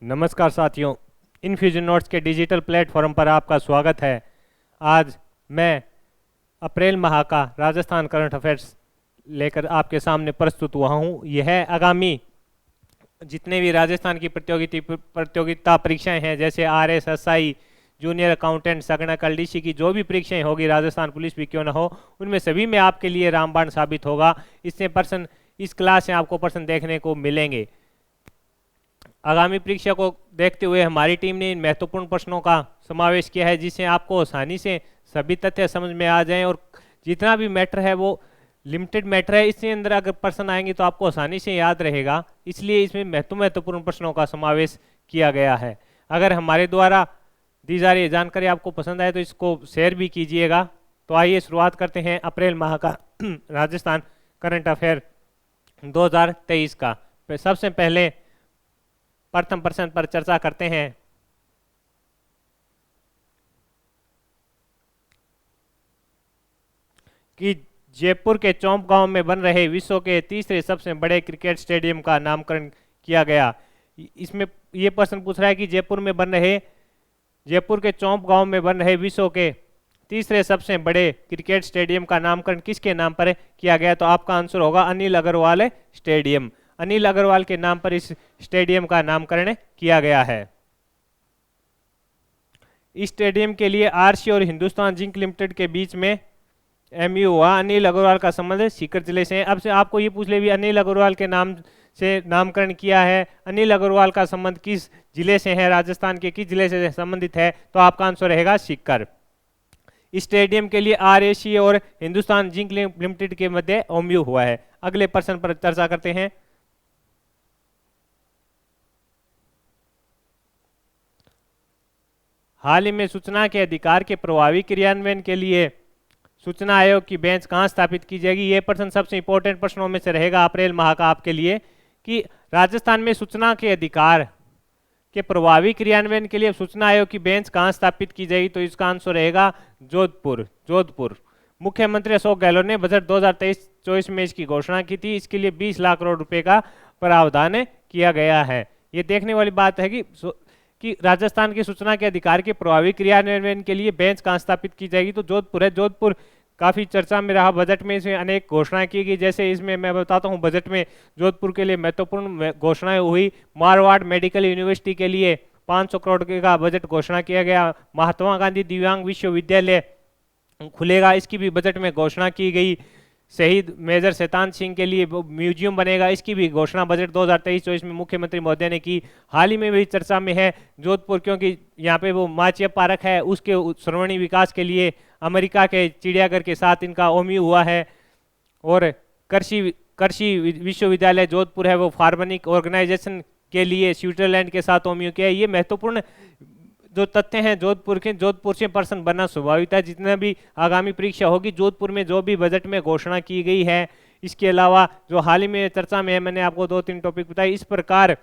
नमस्कार साथियों, infusion notes के डिजिटल प्लेटफॉर्म पर आपका स्वागत है। आज मैं अप्रैल माह का राजस्थान करंट अफेयर्स लेकर आपके सामने प्रस्तुत हुआ हूँ। यह आगामी जितने भी राजस्थान की प्रतियोगिता परीक्षाएं हैं, जैसे RSSI, जूनियर अकाउंटेंट, संगणक LDC की जो भी परीक्षाएं होगी, राजस्थान पुलिस भी क्यों न हो, उनमें सभी में आपके लिए रामबाण साबित होगा। इस क्लास में आपको प्रश्न देखने को मिलेंगे। आगामी परीक्षा को देखते हुए हमारी टीम ने इन महत्वपूर्ण प्रश्नों का समावेश किया है, जिससे आपको आसानी से सभी तथ्य समझ में आ जाएं और जितना भी मैटर है वो लिमिटेड मैटर है। इसके अंदर अगर प्रश्न आएंगे तो आपको आसानी से याद रहेगा, इसलिए इसमें महत्वपूर्ण प्रश्नों का समावेश किया गया है। अगर हमारे द्वारा दी जा रही जानकारी आपको पसंद आए तो इसको शेयर भी कीजिएगा। तो आइए शुरुआत करते हैं अप्रैल माह का राजस्थान करंट अफेयर 2023 का। सबसे पहले प्रथम प्रश्न पर चर्चा करते हैं कि जयपुर के चौंप गांव में बन रहे विश्व के तीसरे सबसे बड़े क्रिकेट स्टेडियम का नामकरण किया गया। इसमें यह प्रश्न पूछ रहा है कि जयपुर के चौंप गांव में बन रहे विश्व के तीसरे सबसे बड़े क्रिकेट स्टेडियम का नामकरण किसके नाम पर किया गया। तो आपका आंसर होगा अनिल अग्रवाल स्टेडियम। अनिल अग्रवाल के नाम पर इस स्टेडियम का नामकरण किया गया है। इस स्टेडियम के लिए RC और हिंदुस्तान जिंक लिमिटेड के बीच में MOU हुआ। अनिल अग्रवाल का संबंध सीकर जिले से है। अब से आपको ये पूछ ले भी अनिल अग्रवाल के नाम से नामकरण किया है, अनिल अग्रवाल का संबंध किस जिले से है, राजस्थान के किस जिले से संबंधित है, तो आपका आंसर रहेगा सीकर। इस स्टेडियम के लिए RAC और हिंदुस्तान जिंक लिमिटेड के मध्य MOU हुआ है। अगले प्रश्न पर चर्चा करते हैं। हाल ही में सूचना के अधिकार के प्रभावी क्रियान्वयन के लिए सूचना आयोग की बेंच कहां स्थापित की जाएगी। यह प्रश्न सबसे इंपॉर्टेंट प्रश्नों में से रहेगा अप्रैल माह का आपके लिए, कि राजस्थान में सूचना के अधिकार के प्रभावी क्रियान्वयन के लिए सूचना आयोग की बेंच कहां स्थापित की जाएगी। तो इसका आंसर रहेगा जोधपुर। मुख्यमंत्री अशोक गहलोत ने बजट 2023-24 में इसकी घोषणा की थी। इसके लिए 20 लाख करोड़ रुपए का प्रावधान किया गया है। ये देखने वाली बात है कि राजस्थान की सूचना के अधिकार के प्रभावी क्रियान्वयन के लिए बेंच कहां स्थापित की जाएगी। तो जोधपुर है। जोधपुर काफी चर्चा में रहा। बजट में इसमें अनेक घोषणाएं की गई, जैसे इसमें मैं बताता हूं बजट में जोधपुर के लिए महत्वपूर्ण घोषणाएं हुई। मारवाड़ मेडिकल यूनिवर्सिटी के लिए 500 करोड़ का बजट घोषणा किया गया। महात्मा गांधी दिव्यांग विश्वविद्यालय खुलेगा, इसकी भी बजट में घोषणा की गई। शहीद मेजर शैतान सिंह के लिए म्यूजियम बनेगा, इसकी भी घोषणा बजट 2023-24 में मुख्यमंत्री महोदय ने की। हाल ही में भी चर्चा में है जोधपुर, क्योंकि यहाँ पे वो माचिया पार्क है, उसके सर्वांगीण विकास के लिए अमेरिका के चिड़ियाघर के साथ इनका MOU हुआ है। और कृषि विश्वविद्यालय जोधपुर है, वो फार्मनिक ऑर्गेनाइजेशन के लिए स्विट्जरलैंड के साथ MOU किया है। ये महत्वपूर्ण जो तथ्य हैं जोधपुर से प्रश्न बनना स्वाभाविक है। जितना भी आगामी परीक्षा होगी, जोधपुर में जो भी बजट में घोषणा की गई है, इसके अलावा जो हाल ही में चर्चा में है, मैंने आपको 2-3 टॉपिक बताए। इस प्रकार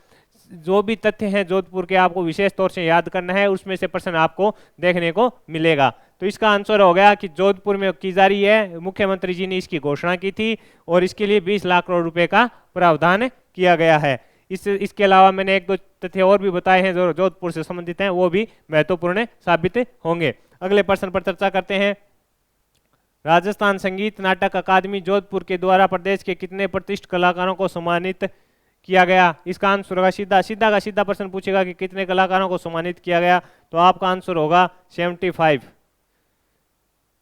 जो भी तथ्य हैं जोधपुर के आपको विशेष तौर से याद करना है, उसमें से प्रश्न आपको देखने को मिलेगा। तो इसका आंसर हो गया कि जोधपुर में की जा रही है, मुख्यमंत्री जी ने इसकी घोषणा की थी और इसके लिए 20 लाख करोड़ रुपए का प्रावधान किया गया है। इसके अलावा मैंने 1-2 तथ्य और भी बताए हैं जो जोधपुर से संबंधित हैं, वो भी महत्वपूर्ण साबित होंगे। अगले प्रश्न पर चर्चा करते हैं। राजस्थान संगीत नाटक अकादमी जोधपुर के द्वारा प्रदेश के कितने प्रतिष्ठित कलाकारों को सम्मानित किया गया। इसका आंसर होगा सीधा प्रश्न पूछेगा कि कितने कलाकारों को सम्मानित किया गया, तो आपका आंसर होगा 75।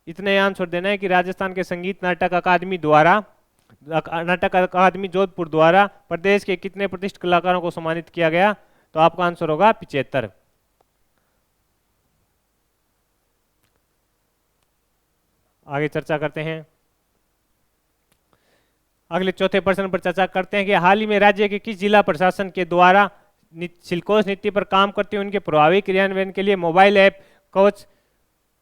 इतने आंसर देना है कि राजस्थान के संगीत नाटक अकादमी जोधपुर द्वारा प्रदेश के कितने प्रतिष्ठित कलाकारों को सम्मानित किया गया, तो आपका आंसर होगा 75। आगे चर्चा करते हैं। अगले चौथे प्रश्न पर चर्चा करते हैं कि हाल ही में राज्य के किस जिला प्रशासन के द्वारा सिलकोस नीति पर काम करते हुए उनके प्रभावी क्रियान्वयन के लिए मोबाइल ऐप कवच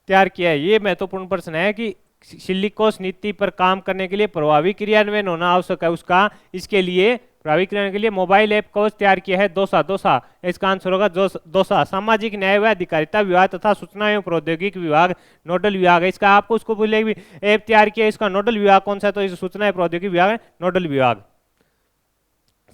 तैयार किया है। ये महत्वपूर्ण प्रश्न है कि सिलिकोस नीति पर काम करने के लिए प्रभावी क्रियान्वयन होना आवश्यक है उसका। इसके लिए प्रभावी क्रियान्वयन के लिए मोबाइल ऐप कवच तैयार किया है दोसा। इसका आंसर होगा दोसा। सामाजिक न्याय व अधिकारिता विभाग तथा सूचना एवं प्रौद्योगिकी विभाग नोडल विभाग है इसका। आपको उसको बोले भी ऐप तैयार किया, इसका नोडल विभाग कौन सा है, तो इस सूचना एवं प्रौद्योगिकी विभाग नोडल विभाग।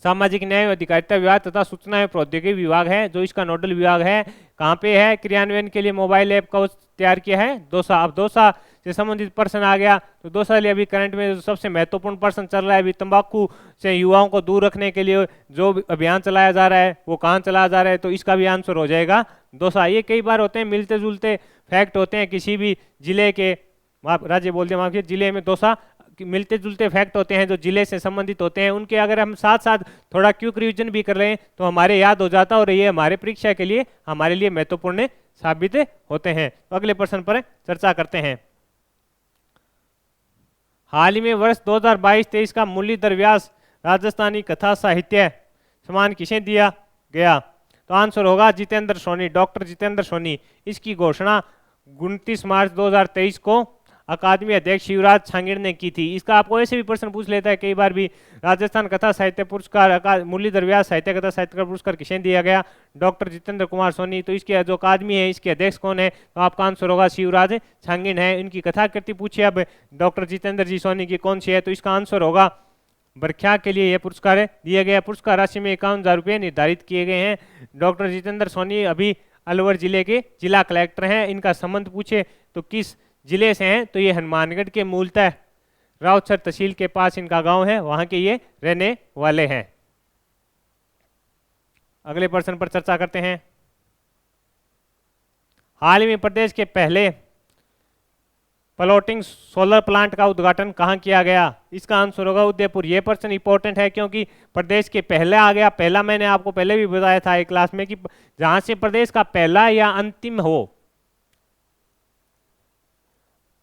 सामाजिक न्याय और अधिकारिता विभाग तथा सूचना एवं प्रौद्योगिकी विभाग है जो इसका नोडल विभाग है। कहाँ पे है? क्रियान्वयन के लिए मोबाइल ऐप का तैयार किया है दौसा। अब दौसा से संबंधित पर्सन आ गया, तो दौसा लिए अभी करंट में जो सबसे महत्वपूर्ण पर्सन चल रहा है अभी तंबाकू से युवाओं को दूर रखने के लिए जो अभियान चलाया जा रहा है वो कहाँ चलाया जा रहा है, तो इसका भी आंसर हो जाएगा दौसा। ये कई बार होते हैं मिलते जुलते फैक्ट होते हैं किसी भी जिले के, राज्य बोल दिया माफी, जिले में दौसा मिलते जुलते फैक्ट होते हैं जो जिले से संबंधित होते हैं, उनके अगर हम साथ साथ थोड़ा क्विक रिवीजन भी कर रहे हैं तो हमारे याद हो जाता और ये हमारे परीक्षा के लिए हमारे लिए महत्वपूर्ण साबित होते हैं। तो अगले प्रश्न पर चर्चा करते हैं। हाल ही में वर्ष 2022-23 का मुरलीधर व्यास राजस्थानी कथा साहित्य सम्मान किसे दिया गया? तो आंसर होगा जितेंद्र सोनी, डॉक्टर जितेंद्र सोनी। इसकी घोषणा 29 मार्च 2023 को अकादमी अध्यक्ष शिवराज छांगीड़ ने की थी। इसका आपको ऐसे भी प्रश्न पूछ लेता है कई बार भी, राजस्थान कथा साहित्य पुरस्कार मुरलीधर व्यास साहित्य कथा साहित्य पुरस्कार किसे दिया गया? डॉक्टर जितेंद्र कुमार सोनी। तो इसके जो अकादमी है इसके अध्यक्ष कौन है? तो आपका आंसर होगा शिवराज छांगीड़ है। इनकी कथा कृति पूछिए अब डॉक्टर जितेंद्र जी सोनी की कौन सी है, तो इसका आंसर होगा बरख्या के लिए यह पुरस्कार दिया गया। पुरस्कार राशि में 51,000 रुपये निर्धारित किए गए हैं। डॉक्टर जितेंद्र सोनी अभी अलवर जिले के जिला कलेक्टर हैं। इनका संबंध पूछे तो किस जिले से हैं? तो ये हनुमानगढ़ के मूलतः रावतसर तहसील के पास इनका गांव है, वहां के ये रहने वाले हैं। अगले प्रश्न पर चर्चा करते हैं। हाल ही में प्रदेश के पहले फ्लोटिंग सोलर प्लांट का उद्घाटन कहां किया गया? इसका आंसर होगा उदयपुर। ये प्रश्न इंपॉर्टेंट है क्योंकि प्रदेश के पहले आ गया। पहला मैंने आपको पहले भी बताया था एक क्लास में कि जहां से प्रदेश का पहला या अंतिम हो,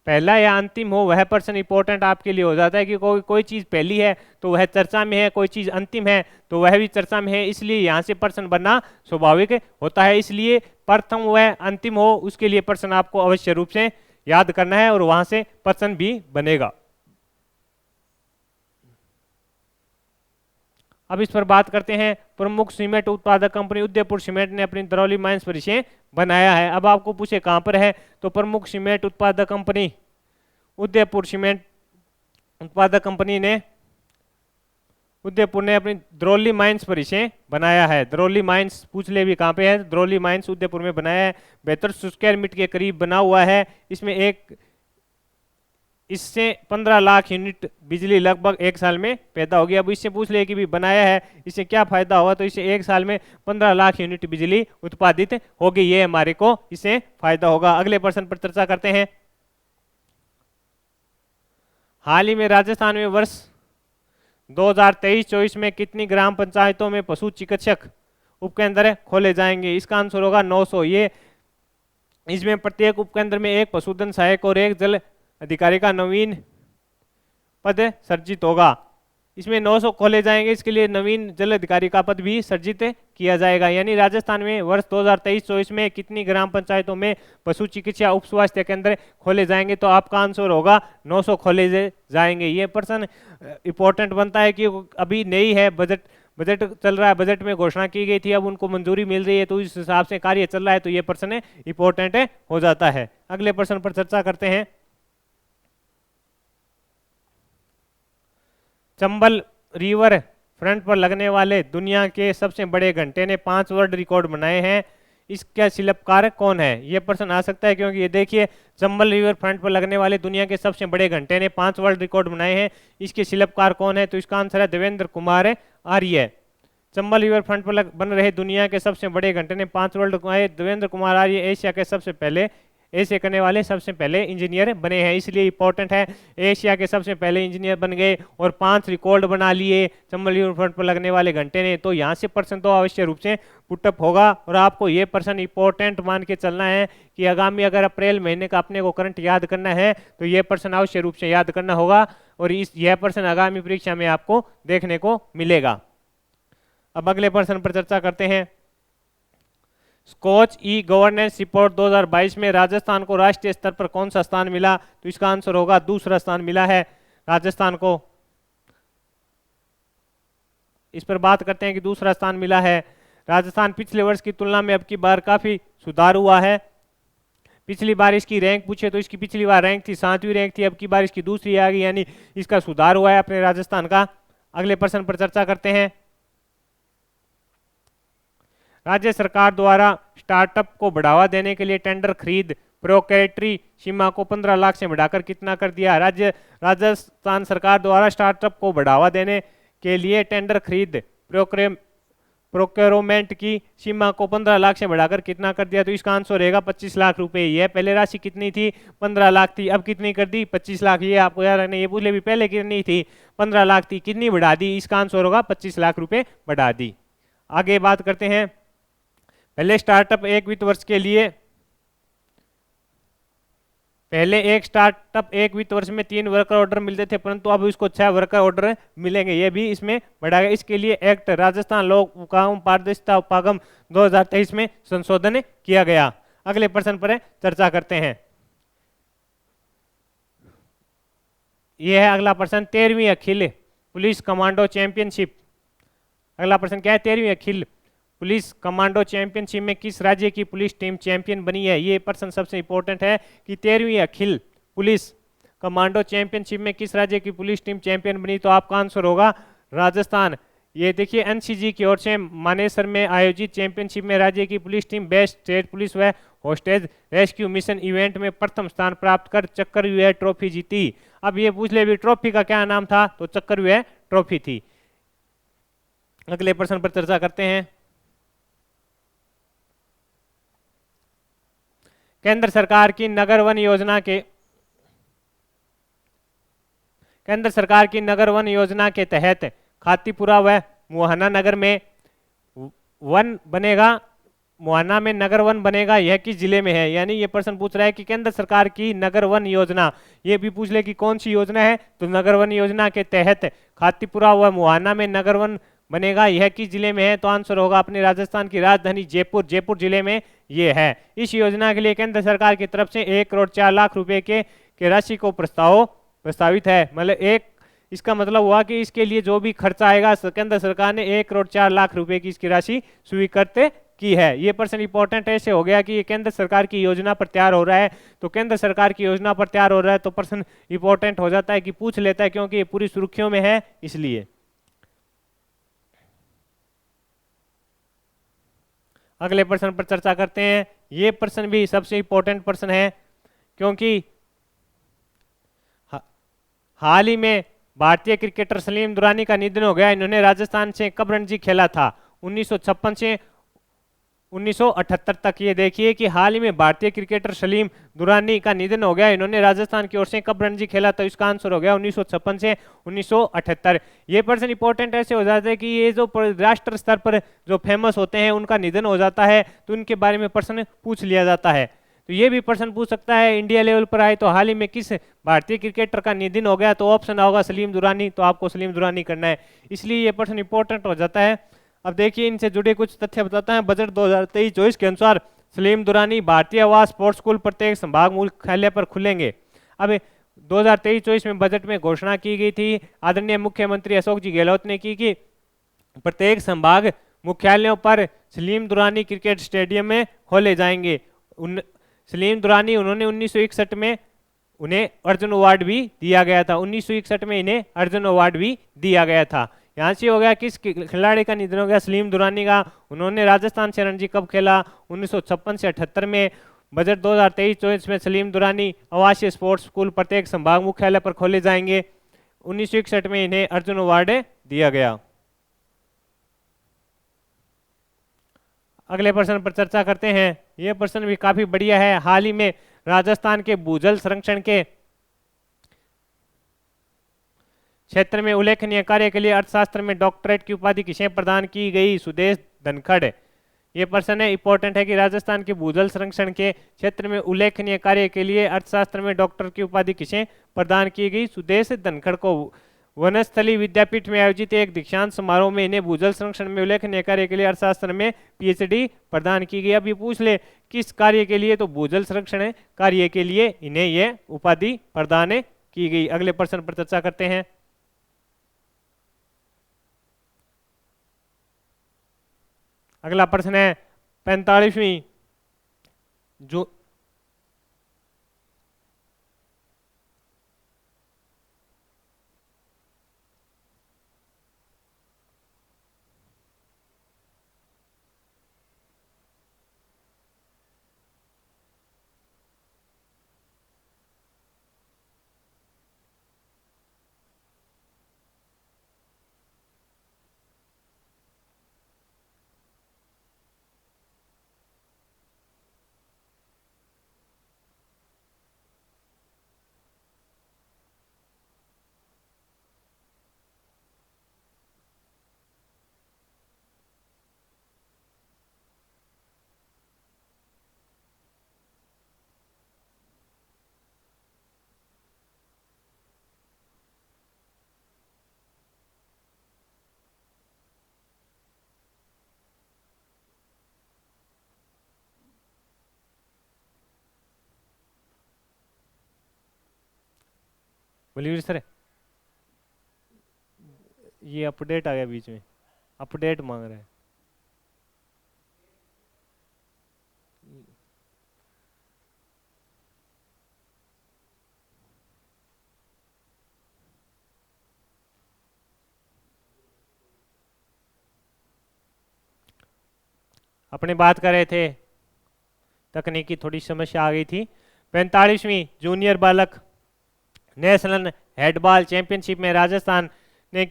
पहला या अंतिम हो वह प्रश्न इंपॉर्टेंट आपके लिए हो जाता है कि कोई चीज पहली है तो वह चर्चा में है, कोई चीज अंतिम है तो वह भी चर्चा में है, इसलिए यहाँ से प्रश्न बनना स्वाभाविक होता है। इसलिए प्रथम वह अंतिम हो उसके लिए प्रश्न आपको अवश्य रूप से याद करना है और वहां से प्रश्न भी बनेगा। अब इस पर बात करते हैं। प्रमुख सीमेंट उत्पादक कंपनी उदयपुर सीमेंट ने अपनी दरौली माइंस पर इसे बनाया है। अब आपको पूछे कहां पर है, तो प्रमुख सीमेंट उत्पादक कंपनी उदयपुर सीमेंट उत्पादक कंपनी ने उदयपुर ने अपनी दरौली माइंस पर इसे बनाया है। दरौली माइंस पूछ ले भी कहां पे है, दरौली माइंस उदयपुर में बनाया है। 72 स्क्वायर मीटर के करीब बना हुआ है। इससे 15 लाख यूनिट बिजली लगभग एक साल में पैदा होगी। अब इससे पूछ ले कि भी बनाया है इससे क्या फायदा होगा, तो इससे एक साल में 15 लाख यूनिट बिजली उत्पादित होगी, ये हमारे को इससे फायदा होगा। अगले प्रश्न पर चर्चा करते हैं। हाल ही में राजस्थान में वर्ष 2023-24 में कितनी ग्राम पंचायतों में पशु चिकित्सक उपकेंद्र खोले जाएंगे? इसका आंसर होगा 900। ये इसमें प्रत्येक उपकेंद्र में एक पशुधन सहायक और एक जल अधिकारी का नवीन पद सर्जित होगा। इसमें 900 खोले जाएंगे, इसके लिए नवीन जल अधिकारी का पद भी सर्जित किया जाएगा। यानी राजस्थान में वर्ष 2023-24 में कितनी ग्राम पंचायतों में पशु चिकित्सा उप स्वास्थ्य केंद्र खोले जाएंगे? तो आपका आंसर होगा 900 खोले जाएंगे। ये प्रश्न इंपॉर्टेंट बनता है कि अभी नई है, बजट चल रहा है, बजट में घोषणा की गई थी, अब उनको मंजूरी मिल रही है तो इस हिसाब से कार्य चल रहा है, तो ये प्रश्न इंपॉर्टेंट हो जाता है। अगले प्रश्न पर चर्चा करते हैं। चंबल रिवर फ्रंट पर लगने वाले दुनिया के सबसे बड़े घंटे ने 5 वर्ल्ड रिकॉर्ड बनाए हैं। इसका शिल्पकार कौन है? यह प्रश्न आ सकता है क्योंकि ये देखिए चंबल रिवर फ्रंट पर लगने वाले दुनिया के सबसे बड़े घंटे ने 5 वर्ल्ड रिकॉर्ड बनाए हैं। इसके शिल्पकार कौन है? तो इसका आंसर है देवेंद्र कुमार आर्य। चंबल रिवर फ्रंट पर बन रहे दुनिया के सबसे बड़े घंटे ने 5 वर्ल्ड देवेंद्र कुमार आर्य एशिया के सबसे पहले ऐसे करने वाले सबसे पहले इंजीनियर बने हैं, इसलिए इंपॉर्टेंट है। एशिया के सबसे पहले इंजीनियर बन गए और 5 रिकॉर्ड बना लिए चंबल रिवर फ्रंट पर लगने वाले घंटे ने, तो यहाँ से प्रश्न तो अवश्य रूप से पुटअप होगा। और आपको ये प्रश्न इंपॉर्टेंट मान के चलना है कि आगामी अगर अप्रैल महीने का अपने को करंट याद करना है तो ये प्रश्न अवश्य रूप से याद करना होगा और यह प्रश्न आगामी परीक्षा में आपको देखने को मिलेगा। अब अगले प्रश्न पर चर्चा करते हैं। स्कॉच ई गवर्नेंस रिपोर्ट 2022 में राजस्थान को राष्ट्रीय स्तर पर कौन सा स्थान मिला? तो इसका आंसर होगा दूसरा स्थान मिला है राजस्थान को। इस पर बात करते हैं कि दूसरा स्थान मिला है राजस्थान। पिछले वर्ष की तुलना में अब की बार काफी सुधार हुआ है। पिछली बार इसकी रैंक पूछे तो इसकी पिछली बार रैंक थी 7वीं रैंक थी, अब की बार इसकी दूसरी आ गई, यानी इसका सुधार हुआ है अपने राजस्थान का। अगले प्रश्न पर चर्चा करते हैं। राज्य सरकार द्वारा स्टार्टअप को बढ़ावा देने के लिए टेंडर खरीद प्रोक्रेटरी सीमा को 15 लाख से बढ़ाकर कितना कर दिया? राजस्थान सरकार द्वारा स्टार्टअप को बढ़ावा देने के लिए टेंडर खरीद प्रोक्योरमेंट की सीमा को 15 लाख से बढ़ाकर कितना कर दिया? तो इसका आंसर रहेगा 25 लाख रुपए। यह पहले राशि कितनी थी? 15 लाख थी, अब कितनी कर दी? 25 लाख। ये आपको यार ने ये पूछ ले भी पहले कितनी थी? 15 लाख थी, कितनी बढ़ा दी? इसका आंसर होगा 25 लाख रुपए बढ़ा दी। आगे बात करते हैं। पहले स्टार्टअप एक वित्त वर्ष के लिए पहले एक स्टार्टअप एक वित्त वर्ष में 3 वर्कर ऑर्डर मिलते थे, परंतु अब इसको 6 वर्कर ऑर्डर मिलेंगे। ये भी इसमें बढ़ा गया। इसके लिए एक्ट राजस्थान लोक काम पारदर्शिता उपागम 2023 में संशोधन किया गया। अगले प्रश्न पर चर्चा करते हैं। यह है अगला प्रश्न, 13वीं अखिल पुलिस कमांडो चैंपियनशिप। अगला प्रश्न क्या है? 13वीं अखिल पुलिस कमांडो चैंपियनशिप में किस राज्य की पुलिस टीम चैंपियन बनी है? ये प्रश्न सबसे इंपॉर्टेंट है कि 13वीं अखिल पुलिस कमांडो चैंपियनशिप में किस राज्य की पुलिस टीम चैंपियन बनी? तो आपका आंसर होगा राजस्थान। ये देखिए, एनसीजी की ओर से मानेसर में आयोजित चैंपियनशिप में राज्य की police team best state police व होस्टेज रेस्क्यू मिशन इवेंट में प्रथम स्थान प्राप्त कर चक्रव्यूह ट्रॉफी जीती। अब ये पूछ ले भी ट्रॉफी का क्या नाम था? तो चक्रव्यूह ट्रॉफी थी। अगले प्रश्न पर चर्चा करते हैं। केंद्र सरकार की नगर वन योजना के तहत खातीपुरा व मुहाना नगर में वन बनेगा। मुहाना में नगर वन बनेगा, यह किस जिले में है? यानी ये प्रश्न पूछ रहा है कि केंद्र सरकार की नगर वन योजना, ये भी पूछ ले कि कौन सी योजना है? तो नगर वन योजना के तहत खातीपुरा व मुहाना में नगर वन बनेगा, यह किस जिले में है? तो आंसर होगा अपनी राजस्थान की राजधानी जयपुर जिले में ये है। इस योजना के लिए केंद्र सरकार की तरफ से 1 करोड़ 4 लाख रुपए के राशि को प्रस्तावित है। मतलब इसका मतलब हुआ कि इसके लिए जो भी खर्चा आएगा केंद्र सरकार ने 1 करोड़ 4 लाख रुपए की इसकी राशि स्वीकृत की है। ये प्रश्न इंपॉर्टेंट ऐसे हो गया कि ये केंद्र सरकार की योजना पर तैयार हो रहा है, तो केंद्र सरकार की योजना पर तैयार हो रहा है तो प्रश्न इंपॉर्टेंट हो जाता है कि पूछ लेता है, क्योंकि ये पूरी सुर्खियों में है इसलिए। अगले प्रश्न पर चर्चा करते हैं। ये प्रश्न भी सबसे इंपॉर्टेंट प्रश्न है, क्योंकि हाल ही में भारतीय क्रिकेटर सलीम दुरानी का निधन हो गया। इन्होंने राजस्थान से कब रणजी खेला था? 1956 से 1978 तक। ये देखिए कि हाल ही में भारतीय क्रिकेटर सलीम दुरानी का निधन हो गया। इन्होंने राजस्थान की ओर से कब रणजी खेला? तो इसका आंसर हो गया 1956 से 1978। ये प्रश्न इंपॉर्टेंट ऐसे हो जाते हैं कि ये जो राष्ट्र स्तर पर जो फेमस होते हैं उनका निधन हो जाता है तो उनके बारे में प्रश्न पूछ लिया जाता है। तो ये भी प्रश्न पूछ सकता है इंडिया लेवल पर आए तो हाल ही में किस भारतीय क्रिकेटर का निधन हो गया? तो ऑप्शन होगा सलीम दुरानी, तो आपको सलीम दुरानी करना है, इसलिए ये प्रश्न इंपॉर्टेंट हो जाता है। अब देखिए इनसे जुड़े कुछ तथ्य बताता है। बजट 2023-24 के अनुसार सलीम दुरानी भारतीय आवास स्पोर्ट्स स्कूल प्रत्येक संभाग मुख्यालय पर खुलेंगे। अब 2023-24 में बजट में घोषणा की गई थी, आदरणीय मुख्यमंत्री अशोक जी गहलोत ने की कि प्रत्येक संभाग मुख्यालयों पर सलीम दुरानी क्रिकेट स्टेडियम में खोले जाएंगे। सलीम दुरानी उन्होंने 1961 में उन्हें अर्जुन अवार्ड भी दिया गया था। 1961 में इन्हें अर्जुन अवार्ड भी दिया गया था। यहाँ से हो गया किस खिलाड़ी का निधन हो गया? सलीम दुरानी का। उन्होंने राजस्थान से रणजी कब खेला? 1956 से 78 में। बजट 2023-24 में सलीम दुरानी आवासीय स्पोर्ट्स स्कूल प्रत्येक संभाग मुख्यालय पर खोले जाएंगे। 1961 में इन्हें अर्जुन अवार्ड दिया गया। अगले प्रश्न पर चर्चा करते हैं। यह प्रश्न भी काफी बढ़िया है। हाल ही में राजस्थान के भूजल संरक्षण के क्षेत्र में उल्लेखनीय कार्य के लिए अर्थशास्त्र में डॉक्टरेट की उपाधि किसे प्रदान की गई? सुदेश धनखड़। ये प्रश्न है इंपॉर्टेंट है कि राजस्थान के भूजल संरक्षण के क्षेत्र में उल्लेखनीय कार्य के लिए अर्थशास्त्र में डॉक्टर की उपाधि किसे प्रदान की गई? सुदेश धनखड़ को। वनस्थली विद्यापीठ में आयोजित एक दीक्षांत समारोह में इन्हें भूजल संरक्षण में उल्लेखनीय कार्य के लिए अर्थशास्त्र में पीएचडी प्रदान की गई। अब ये पूछ ले किस कार्य के लिए? तो भूजल संरक्षण कार्य के लिए इन्हें यह उपाधि प्रदान की गई। अगले प्रश्न पर चर्चा करते हैं। अगला प्रश्न है 45वीं जो बलवीर सर, ये अपडेट आ गया बीच में, अपडेट मांग रहा है। अपने बात कर रहे थे, तकनीकी थोड़ी समस्या आ गई थी। 45वीं जूनियर बालक नेशनल हेडबॉल चैंपियनशिप में राजस्थान ने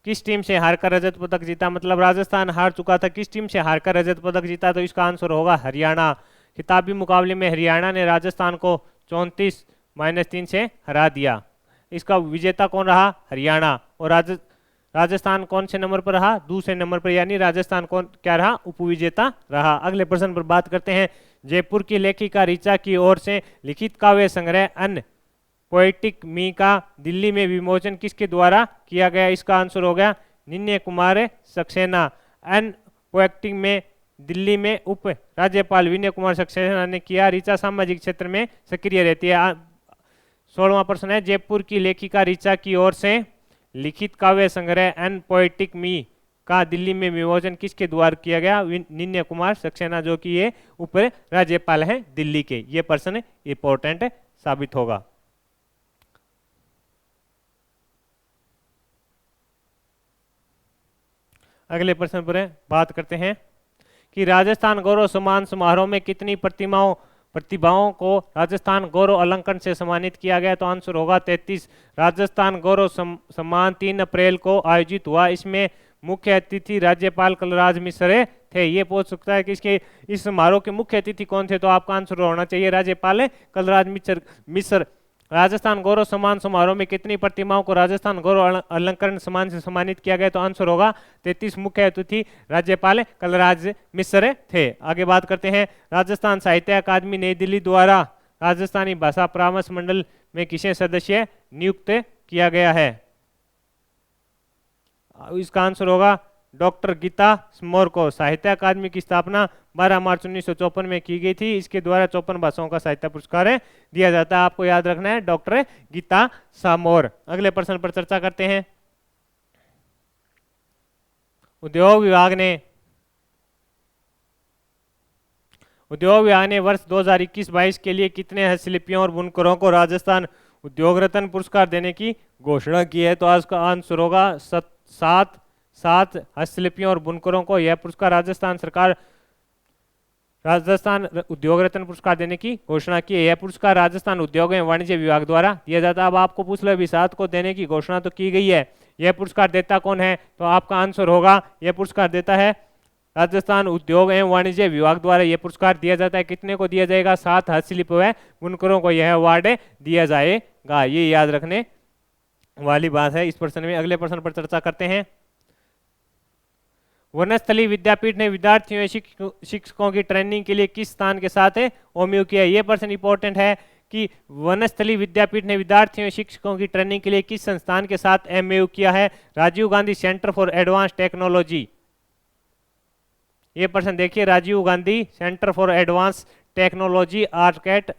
किस टीम से हारकर रजत पदक जीता? मतलब राजस्थान हार चुका था, किस टीम से हारकर रजत पदक जीता? तो इसका आंसर होगा हरियाणा। खिताबी मुकाबले में हरियाणा ने राजस्थान को 34-3 से हरा दिया। इसका विजेता कौन रहा? हरियाणा। और राजस्थान कौन से नंबर पर रहा? दूसरे नंबर पर, यानी राजस्थान कौन क्या रहा? उपविजेता रहा। अगले प्रश्न पर बात करते हैं। जयपुर की लेखिका ऋचा की ओर से लिखित काव्य संग्रह अन पोएटिक मी का दिल्ली में विमोचन किसके द्वारा किया गया? इसका आंसर हो गया निन्य कुमार सक्सेना। अन पोएटिक में दिल्ली में उप राज्यपाल विनय कुमार सक्सेना ने किया। ऋचा सामाजिक क्षेत्र में सक्रिय रहती है। 16वां प्रश्न है, जयपुर की लेखिका ऋचा की ओर से लिखित काव्य संग्रह एन पोएटिक मी का दिल्ली में विमोचन किसके द्वारा किया गया? निन्य कुमार सक्सेना, जो कि ये उप राज्यपाल हैं दिल्ली के। ये प्रश्न इंपॉर्टेंट साबित होगा। अगले प्रश्न पर बात करते हैं कि राजस्थान गौरव सम्मान समारोह में कितनी प्रतिभाओं को राजस्थान गौरव अलंकरण से सम्मानित किया गया? तो आंसर होगा 33। राजस्थान गौरव सम्मान 3 अप्रैल को आयोजित हुआ। इसमें मुख्य अतिथि राज्यपाल कलराज मिश्र थे। ये पूछ सकता है कि इसके इस समारोह के मुख्य अतिथि कौन थे? तो आपका आंसर होना चाहिए राज्यपाल कलराज मिश्र। राजस्थान गौरव सम्मान समारोह में कितनी प्रतिमाओं को राजस्थान गौरव अलंकरण सम्मान से सम्मानित किया गया? तो आंसर होगा 33। मुख्य अतिथि राज्यपाल कलराज मिश्र थे। आगे बात करते हैं, राजस्थान साहित्य अकादमी नई दिल्ली द्वारा राजस्थानी भाषा परामर्श मंडल में किसे सदस्य नियुक्त किया गया है? इसका आंसर होगा डॉक्टर गीता स्मोर को। साहित्य अकादमी की स्थापना 12 मार्च 1954 में की गई थी। इसके द्वारा 54 भाषाओं का साहित्य पुरस्कार दिया जाता है। आपको याद रखना है, डॉक्टर गीता सामोर। अगले प्रश्न पर चर्चा करते हैं। उद्योग विभाग ने वर्ष 2021-22 के लिए कितने हस्तशिल्पियों और बुनकरों को राजस्थान उद्योग रत्न पुरस्कार देने की घोषणा की है? तो आज का आंसर होगा 7 हस्तशिल्पियों और बुनकरों को यह पुरस्कार राजस्थान सरकार राजस्थान उद्योग रत्न पुरस्कार देने की घोषणा की है। यह पुरस्कार राजस्थान उद्योग एवं वाणिज्य विभाग द्वारा दिया जाता है। अब आपको पूछ लो, विसात को देने की घोषणा तो की गई है, यह पुरस्कार देता कौन है? तो आपका आंसर होगा यह पुरस्कार देता है राजस्थान उद्योग एवं वाणिज्य विभाग द्वारा यह पुरस्कार दिया जाता है। कितने को दिया जाएगा? 7 हस्तशिल्प व बुनकरों को यह अवार्ड दिया जाएगा। ये याद रखने वाली बात है इस प्रश्न में। अगले प्रश्न पर चर्चा करते हैं। वनस्थली विद्यापीठ ने विद्यार्थियों शिक्षकों की ट्रेनिंग के लिए किस स्थान के साथ एमओयू किया? यह प्रश्न इंपॉर्टेंट है कि वनस्थली विद्यापीठ ने विद्यार्थियों शिक्षकों की ट्रेनिंग के लिए किस संस्थान के साथ एमओयू किया है? Rajiv Gandhi centre for advance technology. ये प्रश्न देखिए, Rajiv Gandhi centre for advance technology आर्केट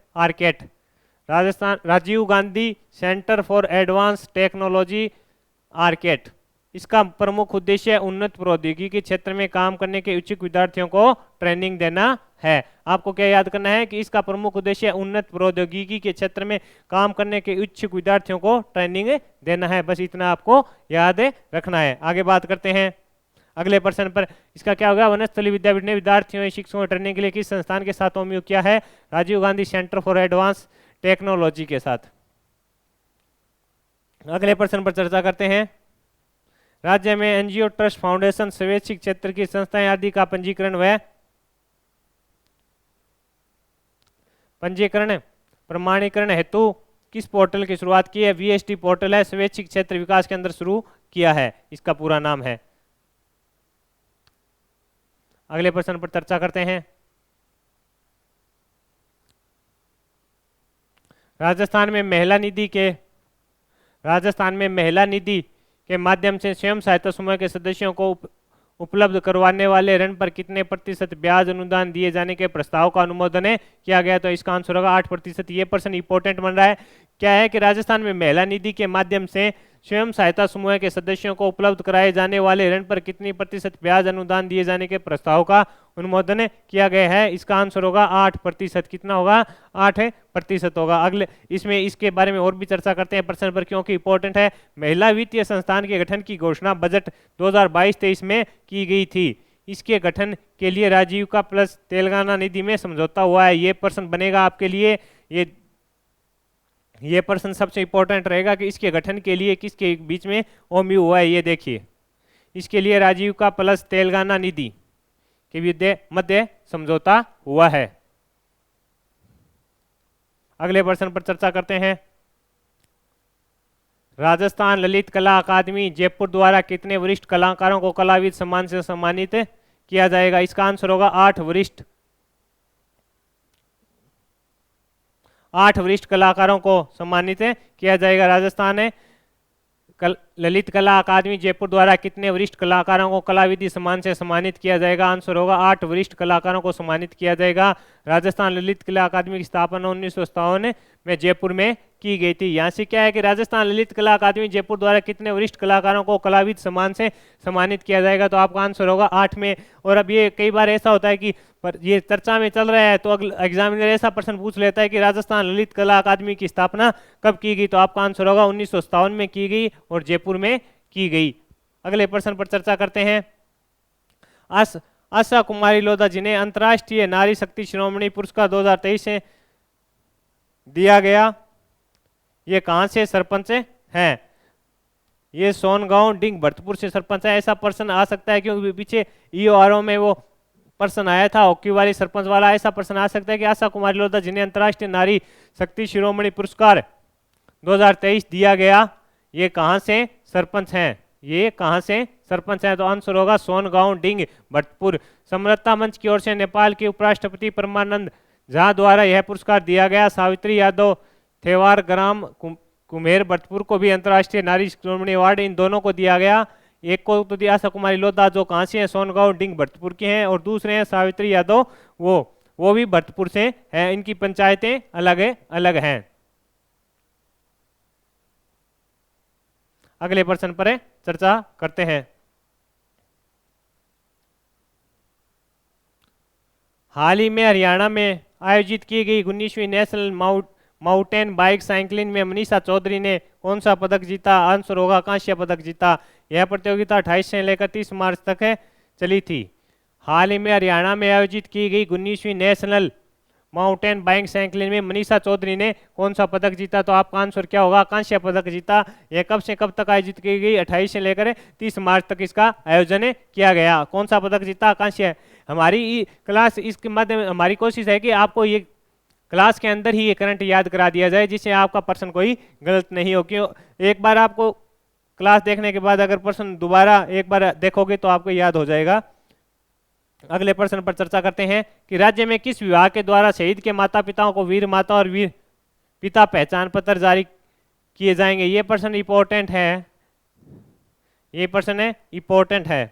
Rajasthan. Rajiv Gandhi centre for advance technology आर्केट, इसका प्रमुख उद्देश्य उन्नत प्रौद्योगिकी के क्षेत्र में काम करने के इच्छुक विद्यार्थियों को ट्रेनिंग देना है। आपको क्या याद करना है कि इसका प्रमुख उद्देश्य उन्नत प्रौद्योगिकी के क्षेत्र में काम करने के इच्छुक विद्यार्थियों को ट्रेनिंग देना है। बस इतना आपको याद रखना है। आगे बात करते हैं अगले प्रश्न पर। इसका क्या होगा? वनस्थली विद्यापीठ ने विद्यार्थियों शिक्षकों को ट्रेनिंग के लिए किस संस्थान के साथ एमओयू किया है? Rajiv Gandhi centre for advance technology के साथ। अगले प्रश्न पर चर्चा करते हैं। राज्य में एनजीओ, ट्रस्ट, फाउंडेशन, स्वैच्छिक क्षेत्र की संस्थाएं आदि का पंजीकरण प्रमाणीकरण हेतु किस पोर्टल की शुरुआत की है? वीएसटी पोर्टल है, स्वैच्छिक क्षेत्र विकास के अंदर शुरू किया है, इसका पूरा नाम है। अगले प्रश्न पर चर्चा करते हैं। राजस्थान में महिला निधि के माध्यम से स्वयं सहायता समूह के सदस्यों को उपलब्ध करवाने वाले ऋण पर कितने प्रतिशत ब्याज अनुदान दिए जाने के प्रस्ताव का अनुमोदन किया गया? तो इसका आंसर होगा 8%। ये प्रश्न इंपॉर्टेंट बन रहा है क्या है कि राजस्थान में महिला निधि के माध्यम से स्वयं सहायता समूह के सदस्यों को उपलब्ध कराए जाने वाले ऋण पर कितनी प्रतिशत ब्याज अनुदान दिए जाने के प्रस्ताव का अनुमोदन किया गया है? इसका आंसर होगा 8%। कितना होगा? 8% होगा। अगले इसमें इसके बारे में और भी चर्चा करते हैं प्रश्न पर, क्योंकि इंपॉर्टेंट है। महिला वित्तीय संस्थान के गठन की घोषणा बजट 2022-23 में की गई थी। इसके गठन के लिए राजीविका प्लस तेलंगाना निधि में समझौता हुआ है। ये प्रश्न बनेगा आपके लिए। ये प्रश्न सबसे इंपॉर्टेंट रहेगा कि इसके गठन के लिए किसके बीच में ओमयू हुआ है। ये देखिए, इसके लिए राजीविका प्लस तेलंगाना निधि के मध्य समझौता हुआ है। अगले प्रश्न पर चर्चा करते हैं। राजस्थान ललित कला अकादमी जयपुर द्वारा कितने वरिष्ठ कलाकारों को कलाविद सम्मान से सम्मानित किया जाएगा? इसका आंसर होगा 8 वरिष्ठ। 8 वरिष्ठ कलाकारों को सम्मानित किया जाएगा। राजस्थान ललित कला अकादमी जयपुर द्वारा कितने वरिष्ठ कलाकारों को कलाविधि सम्मान से सम्मानित किया जाएगा? आंसर होगा 8 वरिष्ठ कलाकारों को सम्मानित किया जाएगा। राजस्थान ललित कला अकादमी की स्थापना 1957 में जयपुर में की गई थी। यहाँ से क्या है कि राजस्थान ललित कला अकादमी जयपुर द्वारा कितने वरिष्ठ कलाकारों को कलाविद सम्मान से सम्मानित किया जाएगा? तो आपका आंसर होगा 8 में। और अब ये कई बार ऐसा होता है कि पर ये चर्चा में चल रहा है तो एग्जामिनर ऐसा प्रश्न पूछ लेता है कि राजस्थान ललित कला अकादमी की स्थापना कब की गई? तो आपका आंसर होगा 1957 में की गई और जयपुर में की गई। अगले प्रश्न पर चर्चा करते हैं। आशा कुमारी लोधा जिन्हें अंतर्राष्ट्रीय नारी शक्ति शिरोमणि पुरस्कार 2023 से दिया गया, ये कहां से सरपंच हैं? ये सोनगांव डिंग भरतपुर से सरपंच है। ऐसा प्रश्न आ सकता है क्योंकि पीछे ईओआरओ में वो प्रश्न आया था हॉकी वाली सरपंच वाला। ऐसा प्रश्न आ सकता है कि आशा कुमारी लोधा जिन्हें अंतर्राष्ट्रीय नारी शक्ति शिरोमणि पुरस्कार 2023 दिया गया, ये कहां से सरपंच हैं? ये कहां से सरपंच हैं? तो आंसर होगा सोनगांव डिंग भरतपुर। समरसता मंच की ओर से नेपाल के उपराष्ट्रपति परमानंद झा द्वारा यह पुरस्कार दिया गया। सावित्री यादव थेवार ग्राम कुम्हेर भरतपुर को भी अंतर्राष्ट्रीय नारी शिरोमणि अवार्ड इन दोनों को दिया गया। एक को तो दिया आशा कुमारी लोधा जो कहाँ से हैं? सोनगांव डिंग भरतपुर के हैं। और दूसरे हैं सावित्री यादव, वो भी भरतपुर से हैं। इनकी पंचायतें अलग अलग हैं। अगले प्रश्न पर चर्चा करते हैं। हाल ही में हरियाणा में आयोजित की गई 19वीं नेशनल माउंटेन बाइक साइकिलिंग में मनीषा चौधरी ने कौन सा पदक जीता? आंसर होगा कांस्य पदक जीता। यह प्रतियोगिता 28 से लेकर 30 मार्च तक चली थी। हाल ही में हरियाणा में आयोजित की गई 19वीं नेशनल माउंटेन बाइक साइकिलिंग में मनीषा चौधरी ने कौन सा पदक जीता? तो आपका आंसर क्या होगा? कांस्य पदक जीता। यह कब से कब तक आयोजित की गई? 28 से लेकर 30 मार्च तक इसका आयोजन किया गया। कौन सा पदक जीता? कांस्य। हमारी क्लास इसके माध्यम हमारी कोशिश है कि आपको ये क्लास के अंदर ही ये करंट याद करा दिया जाए जिससे आपका प्रश्न कोई गलत नहीं हो। क्यों एक बार आपको क्लास देखने के बाद अगर प्रश्न दोबारा एक बार देखोगे तो आपको याद हो जाएगा। अगले प्रश्न पर चर्चा करते हैं कि राज्य में किस विभाग के द्वारा शहीद के माता पिताओं को वीर माता और वीर पिता पहचान पत्र जारी किए जाएंगे? ये प्रश्न इंपॉर्टेंट है। ये प्रश्न इंपॉर्टेंट है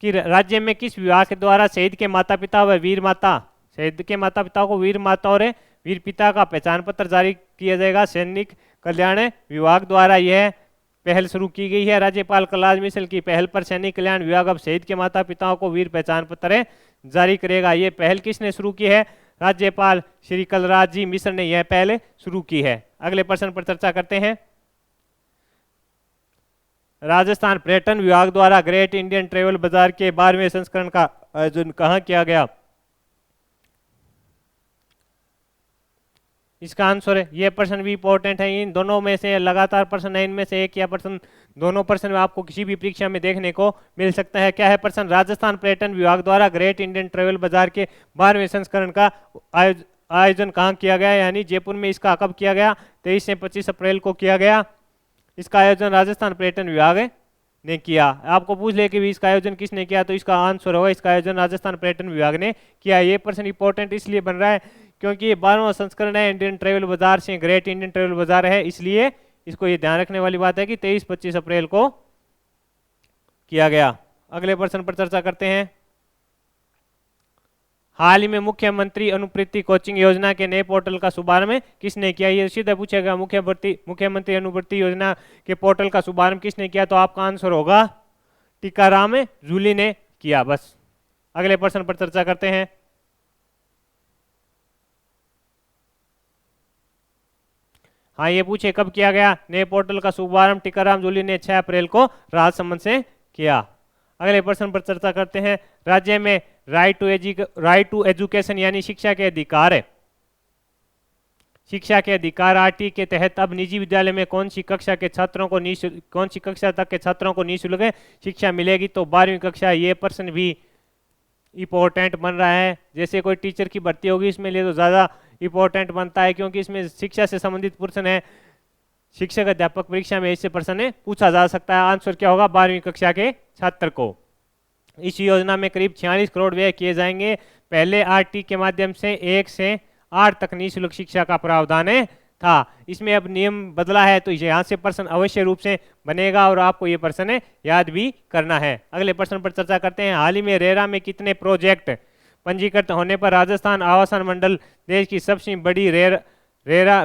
कि राज्य में किस विभाग के द्वारा शहीद के माता पिता व वीर माता शहीद के माता पिता को वीर माता और वीर पिता का पहचान पत्र जारी किया जाएगा? सैनिक कल्याण विभाग द्वारा यह पहल शुरू की गई है। राज्यपाल कलराज मिश्र की पहल पर सैनिक कल्याण विभाग अब शहीद के माता पिताओं को वीर पहचान पत्र जारी करेगा। ये पहल किसने शुरू की है? राज्यपाल श्री कलराज जी मिश्र ने यह पहल शुरू की है। अगले प्रश्न पर चर्चा करते हैं। राजस्थान पर्यटन विभाग द्वारा ग्रेट इंडियन ट्रेवल बाजार के 12वें संस्करण का आयोजन कहाँ किया गया? इसका आंसर है, ये प्रश्न भी इंपॉर्टेंट है। इन दोनों में से लगातार प्रश्न है, इनमें से एक या प्रश्न दोनों प्रश्न में आपको किसी भी परीक्षा में देखने को मिल सकता है। क्या है प्रश्न? राजस्थान पर्यटन विभाग द्वारा ग्रेट इंडियन ट्रेवल बाजार के 12वें संस्करण का आयोजन कहाँ किया गया? यानी जयपुर में इसका कब किया गया? 23 से 25 अप्रैल को किया गया। इसका आयोजन राजस्थान पर्यटन विभाग ने किया। आपको पूछ ले कि भी इसका आयोजन किसने किया, तो इसका आंसर होगा इसका आयोजन राजस्थान पर्यटन विभाग ने किया। ये प्रश्न इंपॉर्टेंट इसलिए बन रहा है क्योंकि ये 12वां संस्करण है इंडियन ट्रेवल बाजार से ग्रेट इंडियन ट्रेवल बाजार है, इसलिए इसको ये ध्यान रखने वाली बात है कि 23-25 अप्रैल को किया गया। अगले प्रश्न पर चर्चा करते हैं। हाल ही में मुख्यमंत्री अनुवृत्ति कोचिंग योजना के नए पोर्टल का शुभारंभ किसने किया? ये सीधा पूछेगा, मुख्यमंत्री अनुवृत्ति योजना के पोर्टल का शुभारंभ किसने किया? तो आपका आंसर होगा टीकाराम जूली ने किया। बस अगले प्रश्न पर चर्चा करते हैं। हाँ, ये पूछे कब किया गया नए पोर्टल का शुभारंभ? टीकाराम जूली ने 6 अप्रैल को राजसमंद से किया। अगले प्रश्न पर चर्चा करते हैं। राज्य में राइट टू एजुकेशन यानी शिक्षा के अधिकार है, शिक्षा के अधिकार आरटी के तहत अब निजी विद्यालय में कौन सी कक्षा के छात्रों को कौन सी कक्षा तक के छात्रों को निःशुल्क शिक्षा मिलेगी? तो 12वीं कक्षा। ये प्रश्न भी इम्पोर्टेंट बन रहा है। जैसे कोई टीचर की भर्ती होगी इसमें लिए तो ज़्यादा इम्पोर्टेंट बनता है, क्योंकि इसमें शिक्षा से संबंधित प्रश्न है। शिक्षक अध्यापक परीक्षा में इससे प्रश्न पूछा जा सकता है। आंसर क्या होगा? 12वीं कक्षा के छात्र को। इस योजना में करीब 46 करोड़ व्यय किए जाएंगे। पहले आरटी के माध्यम से 1 से 8 तक निःशुल्क शिक्षा का प्रावधान था। इसमें अब नियम बदला है, तो यहाँ से प्रश्न अवश्य रूप से बनेगा और आपको ये प्रश्न याद भी करना है। अगले प्रश्न पर चर्चा करते हैं। हाल ही में रेरा में कितने प्रोजेक्ट पंजीकृत होने पर राजस्थान आवासन मंडल देश की सबसे बड़ी रेरा